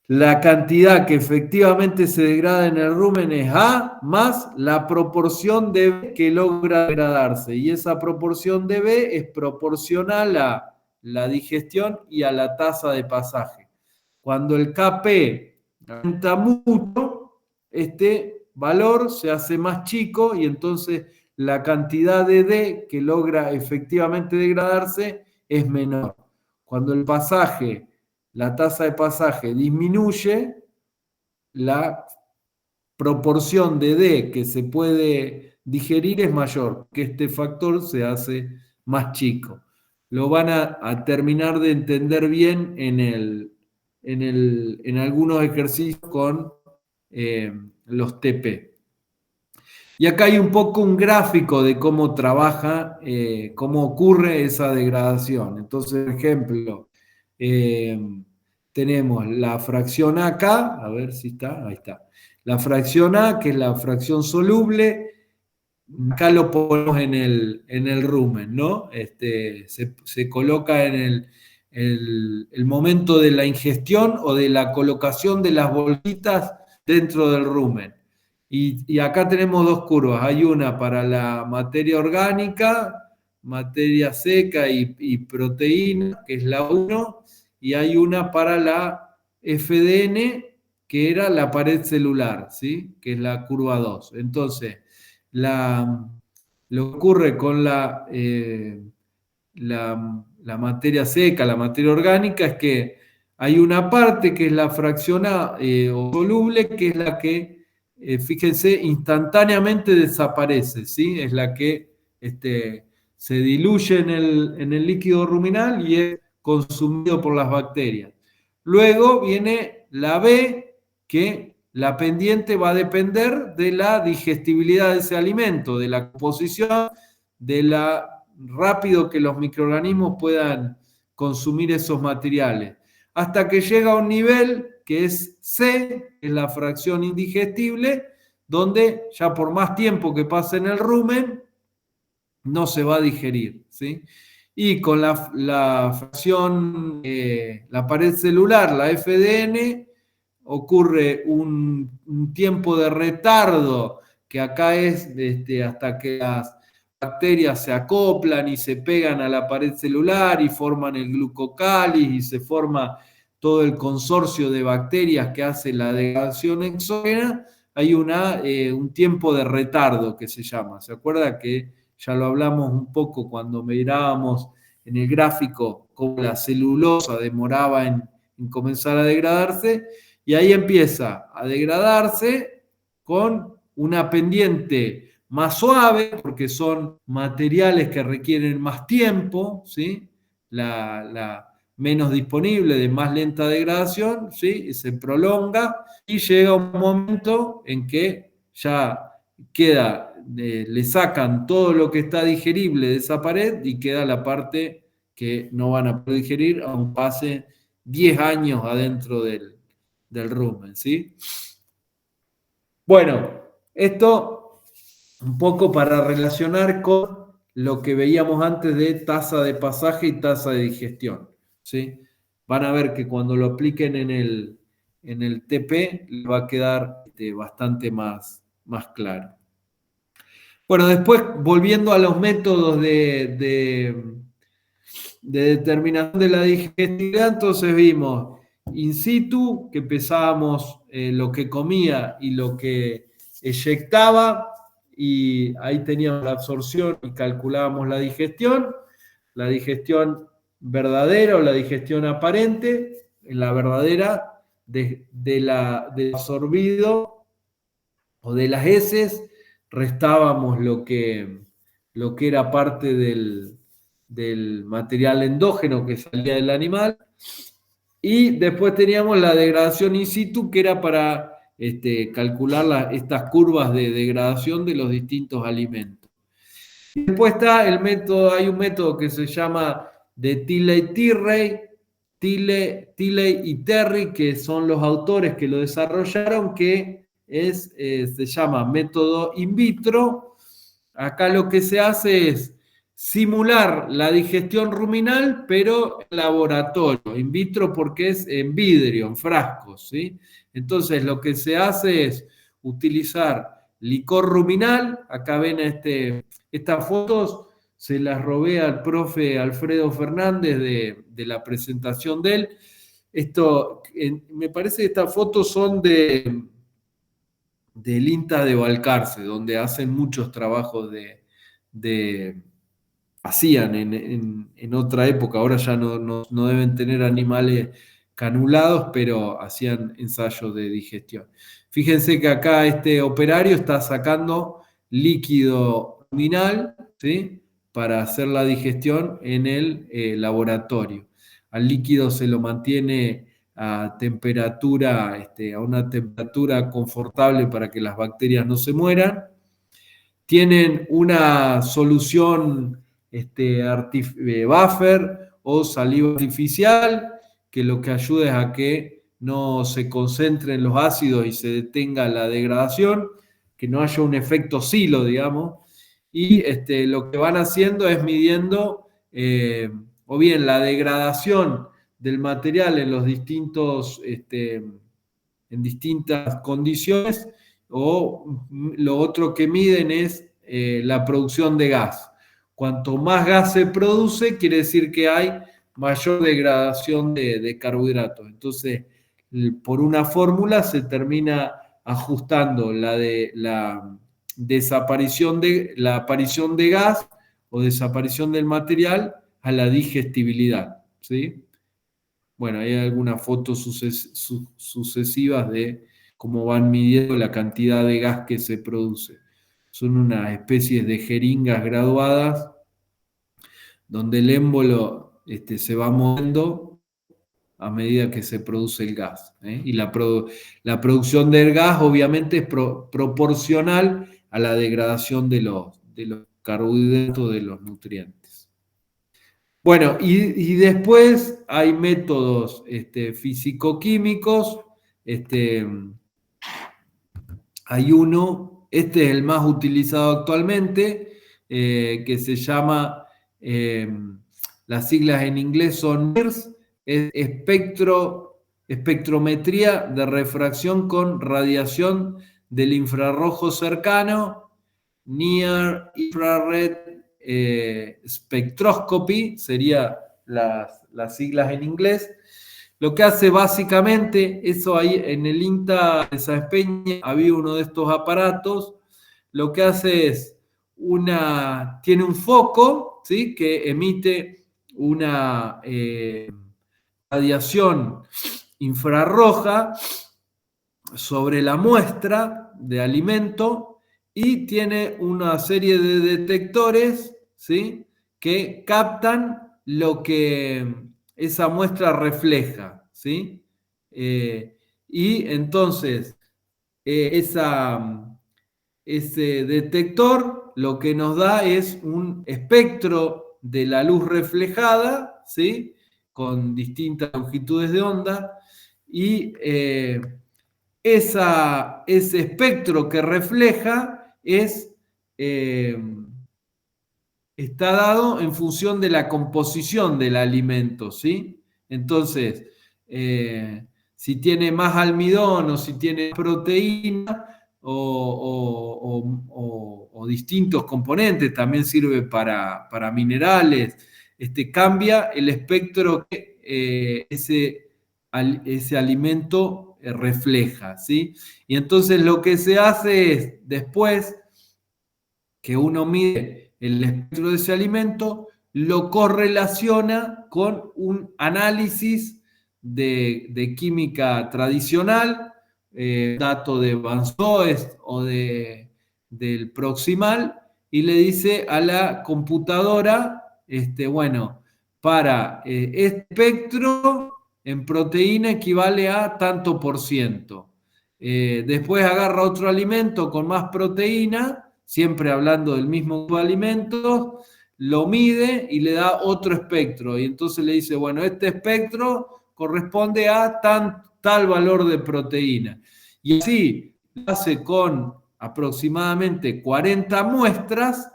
la cantidad que efectivamente se degrada en el rumen es A más la proporción de B que logra degradarse. Y esa proporción de B es proporcional a la digestión y a la tasa de pasaje. Cuando el Kp aumenta mucho, este valor se hace más chico y entonces la cantidad de D que logra efectivamente degradarse es menor. Cuando el pasaje, la tasa de pasaje disminuye, la proporción de D que se puede digerir es mayor, que este factor se hace más chico. lo van a terminar de entender bien en algunos ejercicios con los TP. Y acá hay un poco un gráfico de cómo trabaja, cómo ocurre esa degradación. Entonces, por ejemplo, tenemos la fracción A acá, a ver si está, ahí está. La fracción A, que es la fracción soluble, acá lo ponemos en el rumen, ¿no? Se coloca en el momento de la ingestión o de la colocación de las bolitas dentro del rumen. Y acá tenemos dos curvas. Hay una para la materia orgánica, materia seca y proteína, que es la 1, y hay una para la FDN, que era la pared celular, ¿sí? Que es la curva 2. Entonces, lo que ocurre con la materia seca, la materia orgánica, es que hay una parte que es la fracción A o soluble, que es la que, fíjense, instantáneamente desaparece, ¿sí? Es la que se diluye en el líquido ruminal y es consumido por las bacterias. Luego viene la B, que la pendiente va a depender de la digestibilidad de ese alimento, de la composición, de la rápido que los microorganismos puedan consumir esos materiales, hasta que llega a un nivel que es C, que es la fracción indigestible, donde ya por más tiempo que pase en el rumen, no se va a digerir, ¿sí? Y con la fracción, la pared celular, la FDN, ocurre un tiempo de retardo, que acá es hasta que las bacterias se acoplan y se pegan a la pared celular y forman el glucocáliz y se forma todo el consorcio de bacterias que hace la degradación exógena. Hay un tiempo de retardo que se llama. ¿Se acuerda que ya lo hablamos un poco cuando mirábamos en el gráfico cómo la celulosa demoraba en comenzar a degradarse? Y ahí empieza a degradarse con una pendiente más suave, porque son materiales que requieren más tiempo, ¿sí? La menos disponible, de más lenta degradación, ¿sí? Se prolonga y llega un momento en que ya queda, le sacan todo lo que está digerible de esa pared y queda la parte que no van a poder digerir, aunque pase 10 años adentro del rumen, ¿sí? Bueno, esto un poco para relacionar con lo que veíamos antes de tasa de pasaje y tasa de digestión, ¿sí? Van a ver que cuando lo apliquen en el TP va a quedar bastante más claro. Bueno, después volviendo a los métodos de determinación de la digestibilidad, entonces vimos in situ, que pesábamos lo que comía y lo que eyectaba, y ahí teníamos la absorción y calculábamos la digestión verdadera o la digestión aparente. En la verdadera, del absorbido o de las heces, restábamos lo que era parte del material endógeno que salía del animal, y después teníamos la degradación in situ, que era para calcular estas curvas de degradación de los distintos alimentos. Y después está el método, hay un método que se llama de Tilley y Terry, que son los autores que lo desarrollaron, que se llama método in vitro. Acá lo que se hace es simular la digestión ruminal, pero en laboratorio, in vitro porque es en vidrio, en frascos, ¿sí? Entonces lo que se hace es utilizar licor ruminal. Acá ven estas fotos, se las robé al profe Alfredo Fernández de la presentación de él. Me parece que estas fotos son del INTA de Balcarce, donde hacen muchos trabajos hacían en otra época, ahora ya no deben tener animales canulados, pero hacían ensayos de digestión. Fíjense que acá este operario está sacando líquido ruminal, ¿sí? para hacer la digestión en el laboratorio. Al líquido se lo mantiene a temperatura, a una temperatura confortable para que las bacterias no se mueran. Tienen una solución buffer o saliva artificial, que lo que ayuda es a que no se concentren los ácidos y se detenga la degradación, que no haya un efecto silo, digamos. Y lo que van haciendo es midiendo o bien la degradación del material en los distintos, en distintas condiciones, o lo otro que miden es la producción de gas. Cuanto más gas se produce, quiere decir que hay mayor degradación de carbohidratos. Entonces, por una fórmula se termina ajustando la aparición de gas o desaparición del material a la digestibilidad, ¿sí? Bueno, hay algunas fotos sucesivas de cómo van midiendo la cantidad de gas que se produce. Son unas especies de jeringas graduadas donde el émbolo se va moviendo a medida que se produce el gas. Y la producción del gas obviamente es proporcional a la degradación de los carbohidratos, de los nutrientes. Bueno, y después hay métodos físico-químicos. Hay uno, este es el más utilizado actualmente, que se llama, las siglas en inglés son NIRS, es espectrometría de refracción con radiación del infrarrojo cercano, Near Infrared Spectroscopy, sería las siglas en inglés. Lo que hace básicamente, eso ahí en el INTA de Sáenz Peña había uno de estos aparatos, lo que hace es tiene un foco, ¿sí?, que emite una radiación infrarroja sobre la muestra de alimento y tiene una serie de detectores, ¿sí?, que captan lo que esa muestra refleja, ¿sí? Y entonces ese detector lo que nos da es un espectro de la luz reflejada, ¿sí?, con distintas longitudes de onda, y ese espectro que refleja está dado en función de la composición del alimento, ¿sí? Entonces, si tiene más almidón o si tiene proteína o distintos componentes, también sirve para minerales, cambia el espectro que ese alimento refleja, ¿sí? Y entonces lo que se hace es, después que uno mide el espectro de ese alimento, lo correlaciona con un análisis de química tradicional, dato de Van Soest o del Proximal, y le dice a la computadora, bueno, para este espectro en proteína equivale a tanto por ciento. Después agarra otro alimento con más proteína, siempre hablando del mismo grupo de alimentos, lo mide y le da otro espectro. Y entonces le dice, bueno, este espectro corresponde a tal valor de proteína. Y así lo hace con aproximadamente 40 muestras,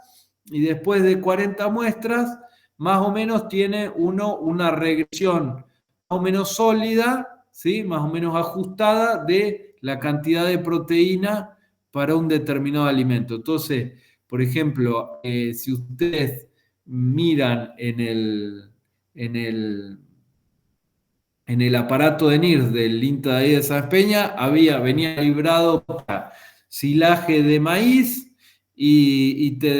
y después de 40 muestras, más o menos tiene una regresión más o menos sólida, ¿sí?, más o menos ajustada de la cantidad de proteína para un determinado alimento. Entonces, por ejemplo, si ustedes miran en el aparato de NIRS del INTA de Sáenz Peña, venía librado para silaje de maíz y te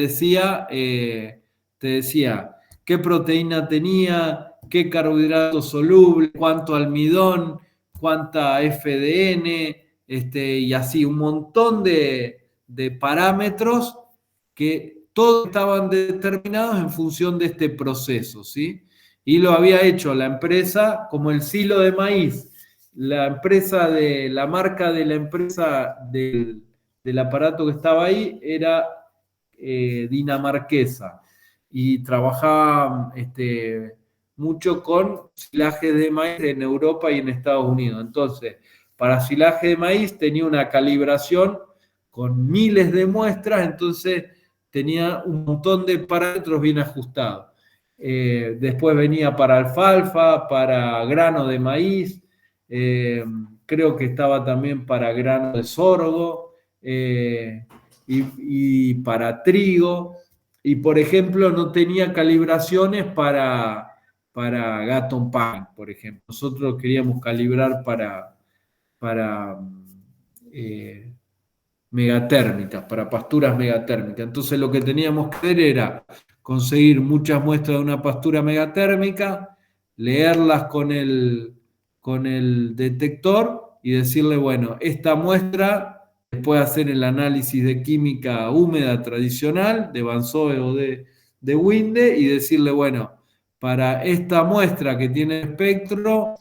decía qué proteína tenía, qué carbohidrato soluble, cuánto almidón, cuánta FDN, y así un montón de parámetros que todos estaban determinados en función de este proceso, ¿sí? Y lo había hecho la empresa como el silo de maíz. La marca de la empresa del aparato que estaba ahí era dinamarquesa y trabajaba mucho con silajes de maíz en Europa y en Estados Unidos. Entonces, para silaje de maíz tenía una calibración con miles de muestras, entonces tenía un montón de parámetros bien ajustados. Después venía para alfalfa, para grano de maíz, creo que estaba también para grano de sorgo y para trigo. Y por ejemplo, no tenía calibraciones para Gatton Pine, por ejemplo. Nosotros queríamos calibrar para megatérmicas, para pasturas megatérmicas. Entonces lo que teníamos que hacer era conseguir muchas muestras de una pastura megatérmica, leerlas con el detector y decirle, bueno, esta muestra puede hacer el análisis de química húmeda tradicional de Bansoe o de Winde y decirle, bueno, para esta muestra que tiene espectro,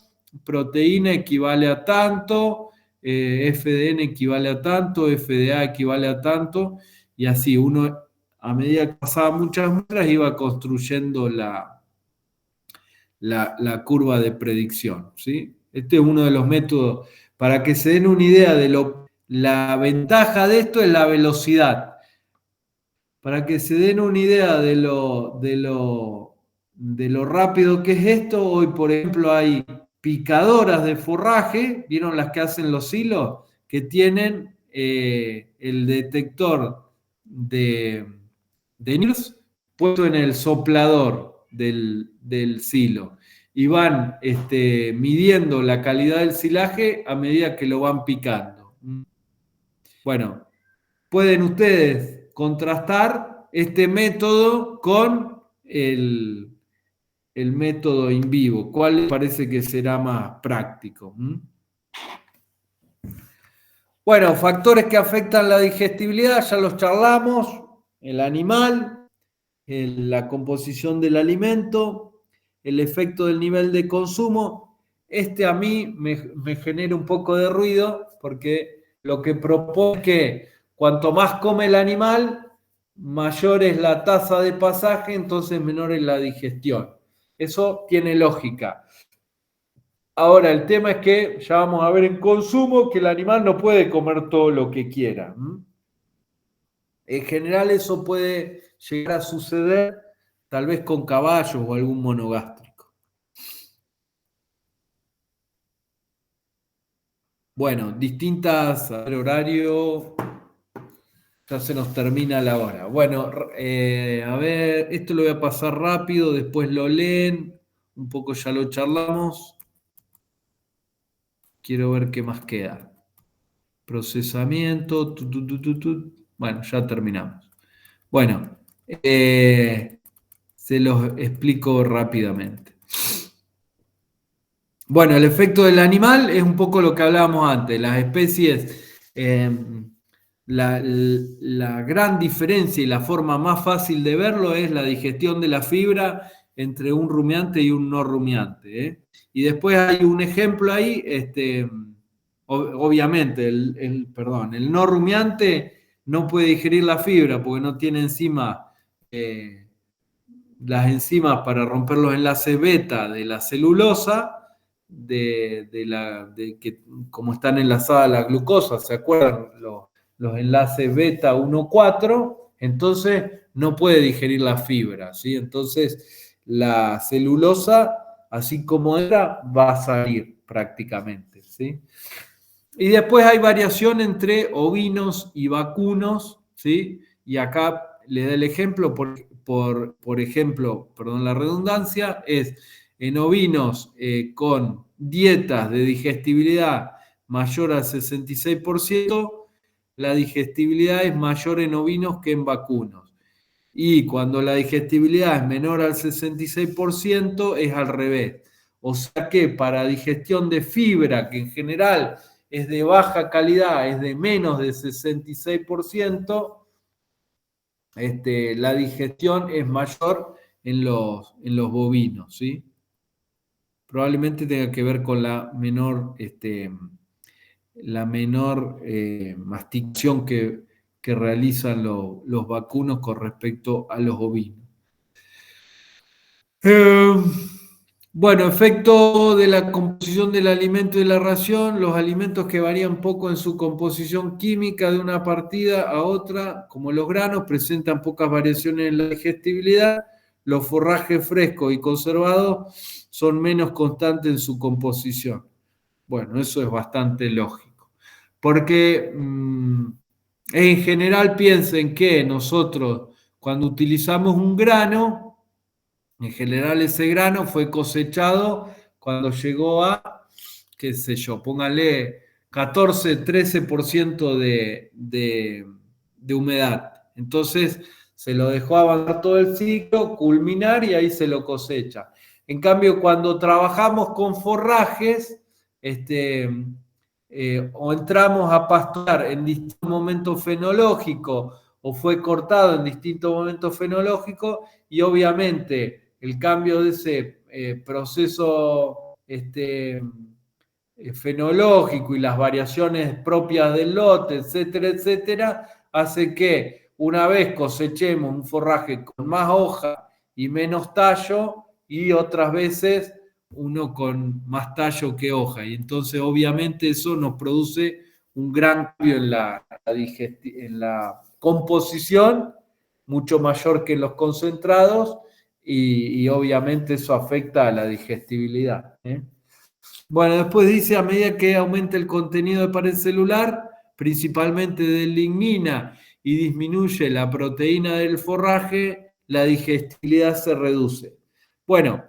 proteína equivale a tanto, FDN equivale a tanto, FDA equivale a tanto, y así uno, a medida que pasaba muchas muestras, iba construyendo la curva de predicción, ¿sí? Este es uno de los métodos. Para que se den una idea de la ventaja de esto es la velocidad. Para que se den una idea de lo rápido que es esto, hoy por ejemplo hay picadoras de forraje, ¿vieron las que hacen los hilos? Que tienen el detector de NIRS puesto en el soplador del silo y van midiendo la calidad del silaje a medida que lo van picando. Bueno, pueden ustedes contrastar este método con el método in vivo. ¿Cuál les parece que será más práctico? Bueno, factores que afectan la digestibilidad, ya los charlamos. El animal, la composición del alimento, el efecto del nivel de consumo. A mí me genera un poco de ruido porque lo que propone es que cuanto más come el animal, mayor es la tasa de pasaje, entonces menor es la digestión. Eso tiene lógica. Ahora, el tema es que ya vamos a ver en consumo que el animal no puede comer todo lo que quiera. En general eso puede llegar a suceder tal vez con caballos o algún monogástrico. Bueno, distintas, a ver, horario, ya se nos termina la hora. Bueno, a ver, esto lo voy a pasar rápido, después lo leen, un poco ya lo charlamos. Quiero ver qué más queda. Procesamiento, bueno, ya terminamos. Bueno, se los explico rápidamente. Bueno, el efecto del animal es un poco lo que hablábamos antes. Las especies, la gran diferencia y la forma más fácil de verlo es la digestión de la fibra entre un rumiante y un no rumiante. Y después hay un ejemplo ahí, obviamente, el no rumiante no puede digerir la fibra porque no tiene enzimas, las enzimas para romper los enlaces beta de la celulosa, que como están enlazadas a la glucosa, ¿se acuerdan? Los enlaces beta 1,4, entonces no puede digerir la fibra, ¿sí? Entonces la celulosa, así como era, va a salir prácticamente, ¿sí? Y después hay variación entre ovinos y vacunos, ¿sí? Y acá le da el ejemplo, por ejemplo, perdón la redundancia, es en ovinos con dietas de digestibilidad mayor al 66%, la digestibilidad es mayor en ovinos que en vacunos. Y cuando la digestibilidad es menor al 66%, es al revés. O sea que para digestión de fibra, que en general es de baja calidad, es de menos de 66%, la digestión es mayor en los bovinos, ¿sí? Probablemente tenga que ver con la menor masticación que realizan los vacunos con respecto a los bovinos. Bueno, efecto de la composición del alimento y de la ración. Los alimentos que varían poco en su composición química de una partida a otra, como los granos, presentan pocas variaciones en la digestibilidad. Los forrajes frescos y conservados son menos constantes en su composición. Bueno, eso es bastante lógico. Porque en general piensen que nosotros, cuando utilizamos un grano, en general ese grano fue cosechado cuando llegó a, qué sé yo, póngale 14, 13% de humedad. Entonces se lo dejó avanzar todo el ciclo, culminar y ahí se lo cosecha. En cambio, cuando trabajamos con forrajes, o entramos a pastorar en distintos momentos fenológicos o fue cortado en distintos momentos fenológicos y obviamente el cambio de ese proceso fenológico y las variaciones propias del lote, etcétera, etcétera, hace que una vez cosechemos un forraje con más hoja y menos tallo y otras veces uno con más tallo que hoja. Y entonces obviamente eso nos produce un gran cambio en la composición, mucho mayor que en los concentrados, y obviamente eso afecta a la digestibilidad. Bueno, después dice, a medida que aumenta el contenido de pared celular, principalmente de lignina, y disminuye la proteína del forraje, la digestibilidad se reduce. Bueno,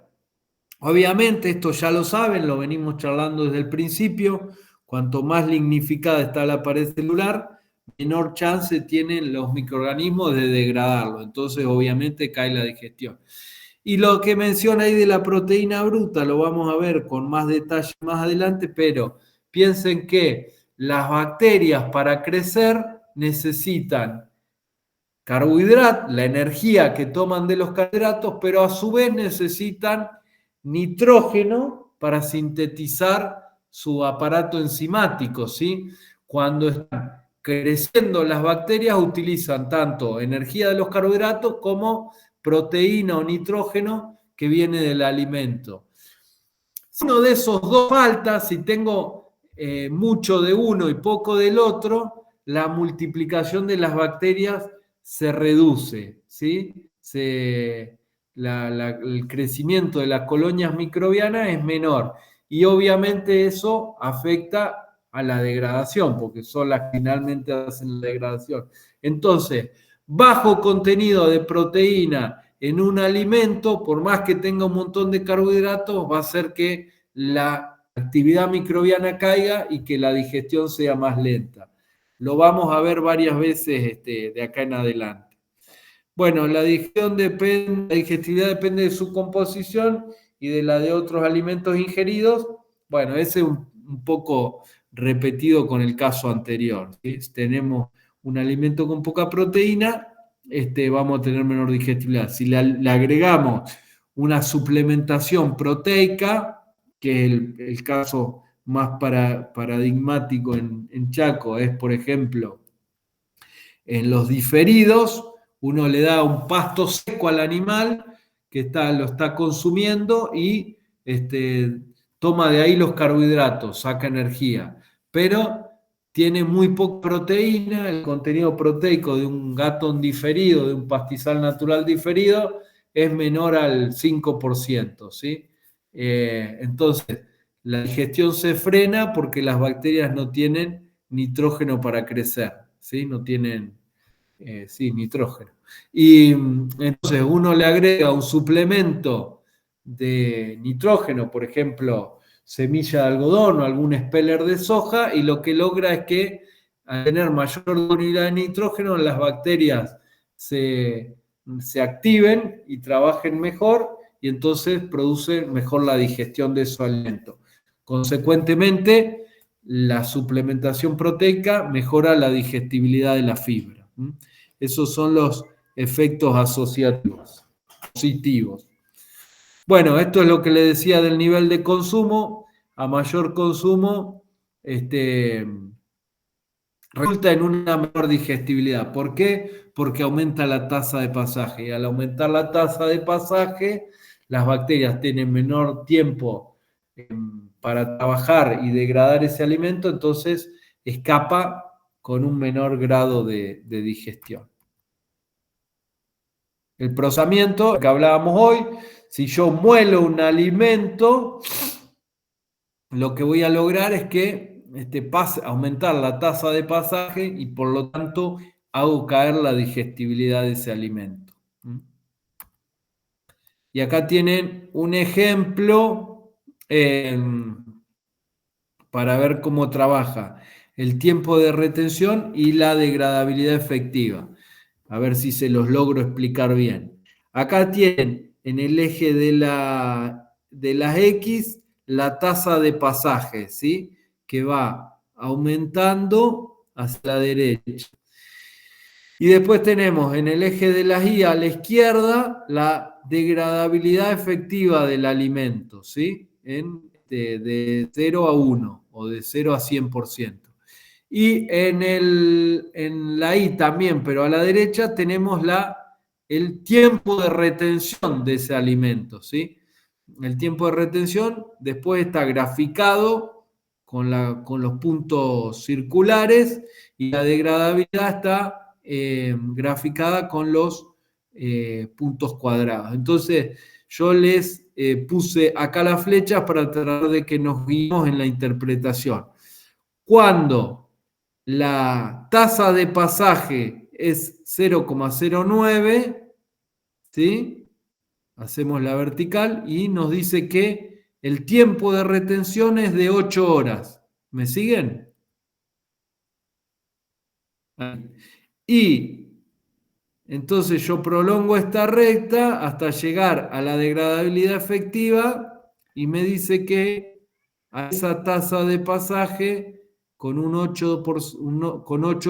obviamente esto ya lo saben, lo venimos charlando desde el principio. Cuanto más lignificada está la pared celular, menor chance tienen los microorganismos de degradarlo. Entonces, obviamente, cae la digestión. Y lo que menciona ahí de la proteína bruta, lo vamos a ver con más detalle más adelante, pero piensen que las bacterias para crecer necesitan carbohidratos, la energía que toman de los carbohidratos, pero a su vez necesitan nitrógeno para sintetizar su aparato enzimático, ¿sí? Cuando están creciendo las bacterias utilizan tanto energía de los carbohidratos como proteína o nitrógeno que viene del alimento. Si uno de esos dos falta, si tengo mucho de uno y poco del otro, la multiplicación de las bacterias se reduce, ¿sí? El crecimiento de las colonias microbianas es menor y obviamente eso afecta a la degradación, porque son las que finalmente hacen la degradación. Entonces, bajo contenido de proteína en un alimento, por más que tenga un montón de carbohidratos, va a hacer que la actividad microbiana caiga y que la digestión sea más lenta. Lo vamos a ver varias veces de acá en adelante. Bueno, la digestibilidad depende de su composición y de la de otros alimentos ingeridos. Bueno, ese es un poco repetido con el caso anterior, ¿sí? Si tenemos un alimento con poca proteína, vamos a tener menor digestibilidad. Si le agregamos una suplementación proteica, que es el caso más paradigmático en Chaco, es por ejemplo en los diferidos, uno le da un pasto seco al animal que lo está consumiendo y toma de ahí los carbohidratos, saca energía, pero tiene muy poca proteína. El contenido proteico de un gatón diferido, de un pastizal natural diferido, es menor al 5%, ¿sí? Entonces, la digestión se frena porque las bacterias no tienen nitrógeno para crecer, ¿sí? No tienen, nitrógeno. Y entonces uno le agrega un suplemento de nitrógeno, por ejemplo, semilla de algodón o algún speller de soja, y lo que logra es que al tener mayor unidad de nitrógeno, las bacterias se activen y trabajen mejor, y entonces produce mejor la digestión de su alimento. Consecuentemente, la suplementación proteica mejora la digestibilidad de la fibra. Esos son los efectos asociativos, positivos. Bueno, esto es lo que le decía del nivel de consumo. A mayor consumo, resulta en una mejor digestibilidad. ¿Por qué? Porque aumenta la tasa de pasaje. Y al aumentar la tasa de pasaje, las bacterias tienen menor tiempo para trabajar y degradar ese alimento, entonces escapa con un menor grado de digestión. El procesamiento que hablábamos hoy, si yo muelo un alimento, lo que voy a lograr es que aumentar la tasa de pasaje y por lo tanto hago caer la digestibilidad de ese alimento. Y acá tienen un ejemplo para ver cómo trabaja el tiempo de retención y la degradabilidad efectiva. A ver si se los logro explicar bien. Acá tienen en el eje de las X la tasa de pasaje, ¿sí? Que va aumentando hacia la derecha. Y después tenemos en el eje de las Y a la izquierda la degradabilidad efectiva del alimento, ¿sí? De 0 a 1 o de 0 a 100%. Y en la Y también, pero a la derecha tenemos el tiempo de retención de ese alimento, ¿sí? El tiempo de retención después está graficado con los puntos circulares y la degradabilidad está graficada con los puntos cuadrados. Entonces, yo les puse acá las flechas para tratar de que nos guiemos en la interpretación. Cuando la tasa de pasaje es 0,09, ¿sí? Hacemos la vertical y nos dice que el tiempo de retención es de 8 horas. ¿Me siguen? Y entonces yo prolongo esta recta hasta llegar a la degradabilidad efectiva y me dice que a esa tasa de pasaje con 8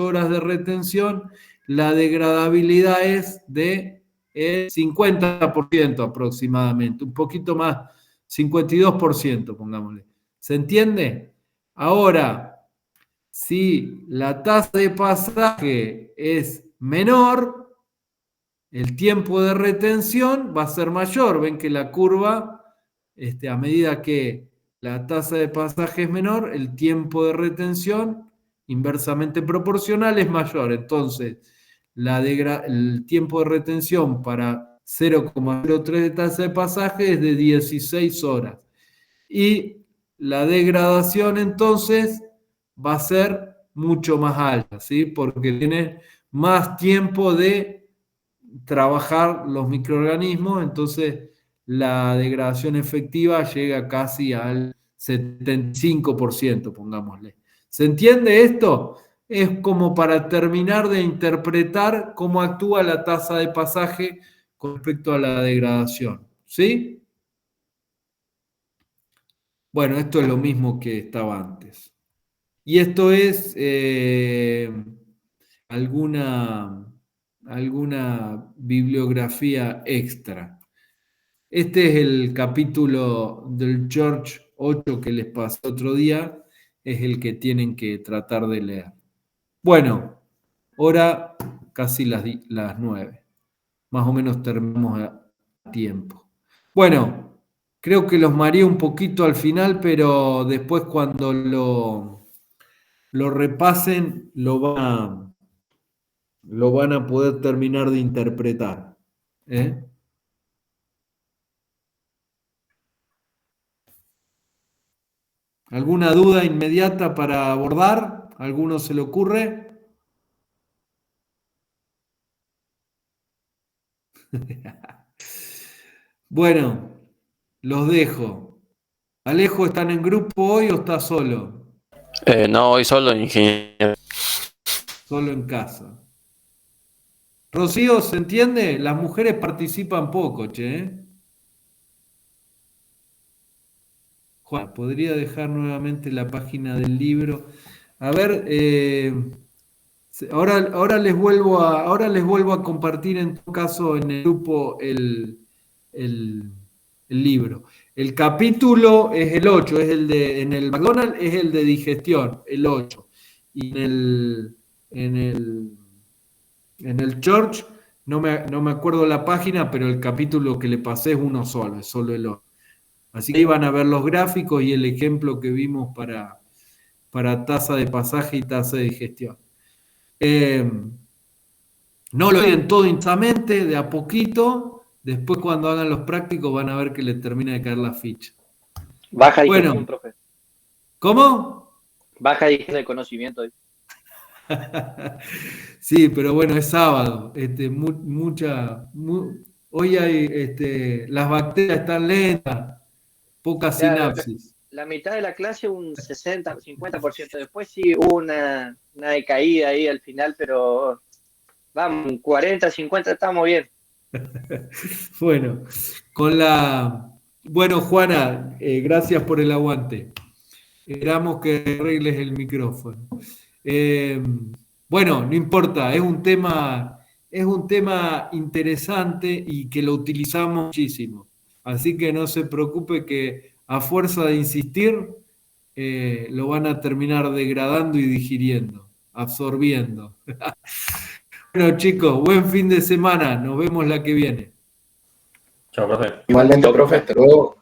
horas de retención, la degradabilidad es de 50% aproximadamente, un poquito más, 52%, pongámosle. ¿Se entiende? Ahora, si la tasa de pasaje es menor, el tiempo de retención va a ser mayor. Ven que la curva, a medida que la tasa de pasaje es menor, el tiempo de retención inversamente proporcional es mayor. Entonces, el tiempo de retención para 0,03 de tasa de pasaje es de 16 horas. Y la degradación entonces va a ser mucho más alta, ¿sí? Porque tiene más tiempo de trabajar los microorganismos, entonces la degradación efectiva llega casi al 75%, pongámosle. ¿Se entiende esto? Es como para terminar de interpretar cómo actúa la tasa de pasaje con respecto a la degradación. ¿Sí? Bueno, esto es lo mismo que estaba antes. Y esto es alguna bibliografía extra. Este es el capítulo del George 8 que les pasé otro día, es el que tienen que tratar de leer. Bueno, ahora casi las 9. Más o menos terminamos a tiempo. Bueno, creo que los mareé un poquito al final, pero después cuando lo repasen lo van a poder terminar de interpretar. ¿Eh? ¿Alguna duda inmediata para abordar? ¿Alguno se le ocurre? Bueno, los dejo. Alejo, ¿están en grupo hoy o está solo? No, hoy solo, ingeniero. Solo en casa. Rocío, ¿se entiende? Las mujeres participan poco, che. Juan, ¿podría dejar nuevamente la página del libro? A ver, Ahora les vuelvo a compartir en todo caso en el grupo el libro. El capítulo es el 8, es el de, en el McDonald's es el de digestión, el 8. Y en el Church, no me acuerdo la página, pero el capítulo que le pasé es uno solo, es solo el 8. Así que iban a ver los gráficos y el ejemplo que vimos para tasa de pasaje y tasa de digestión. No lo ven todo intensamente, de a poquito. Después, cuando hagan los prácticos, van a ver que les termina de caer la ficha. Baja digestión, Bueno, profe. ¿cómo? Baja digestión del conocimiento. Sí, pero bueno, es sábado. Hoy hay, las bacterias están lentas, poca Claro, sinapsis. la mitad de la clase un 60, 50%. Después sí hubo una decaída ahí al final, pero vamos, 40, 50 estamos bien. Bueno, bueno, Juana, gracias por el aguante. Esperamos que arregles el micrófono. Bueno, no importa, es un tema interesante y que lo utilizamos muchísimo. Así que no se preocupe que a fuerza de insistir lo van a terminar degradando y digiriendo, absorbiendo. Bueno, chicos, buen fin de semana. Nos vemos la que viene. Chao, profe. Igualmente, profe, hasta luego.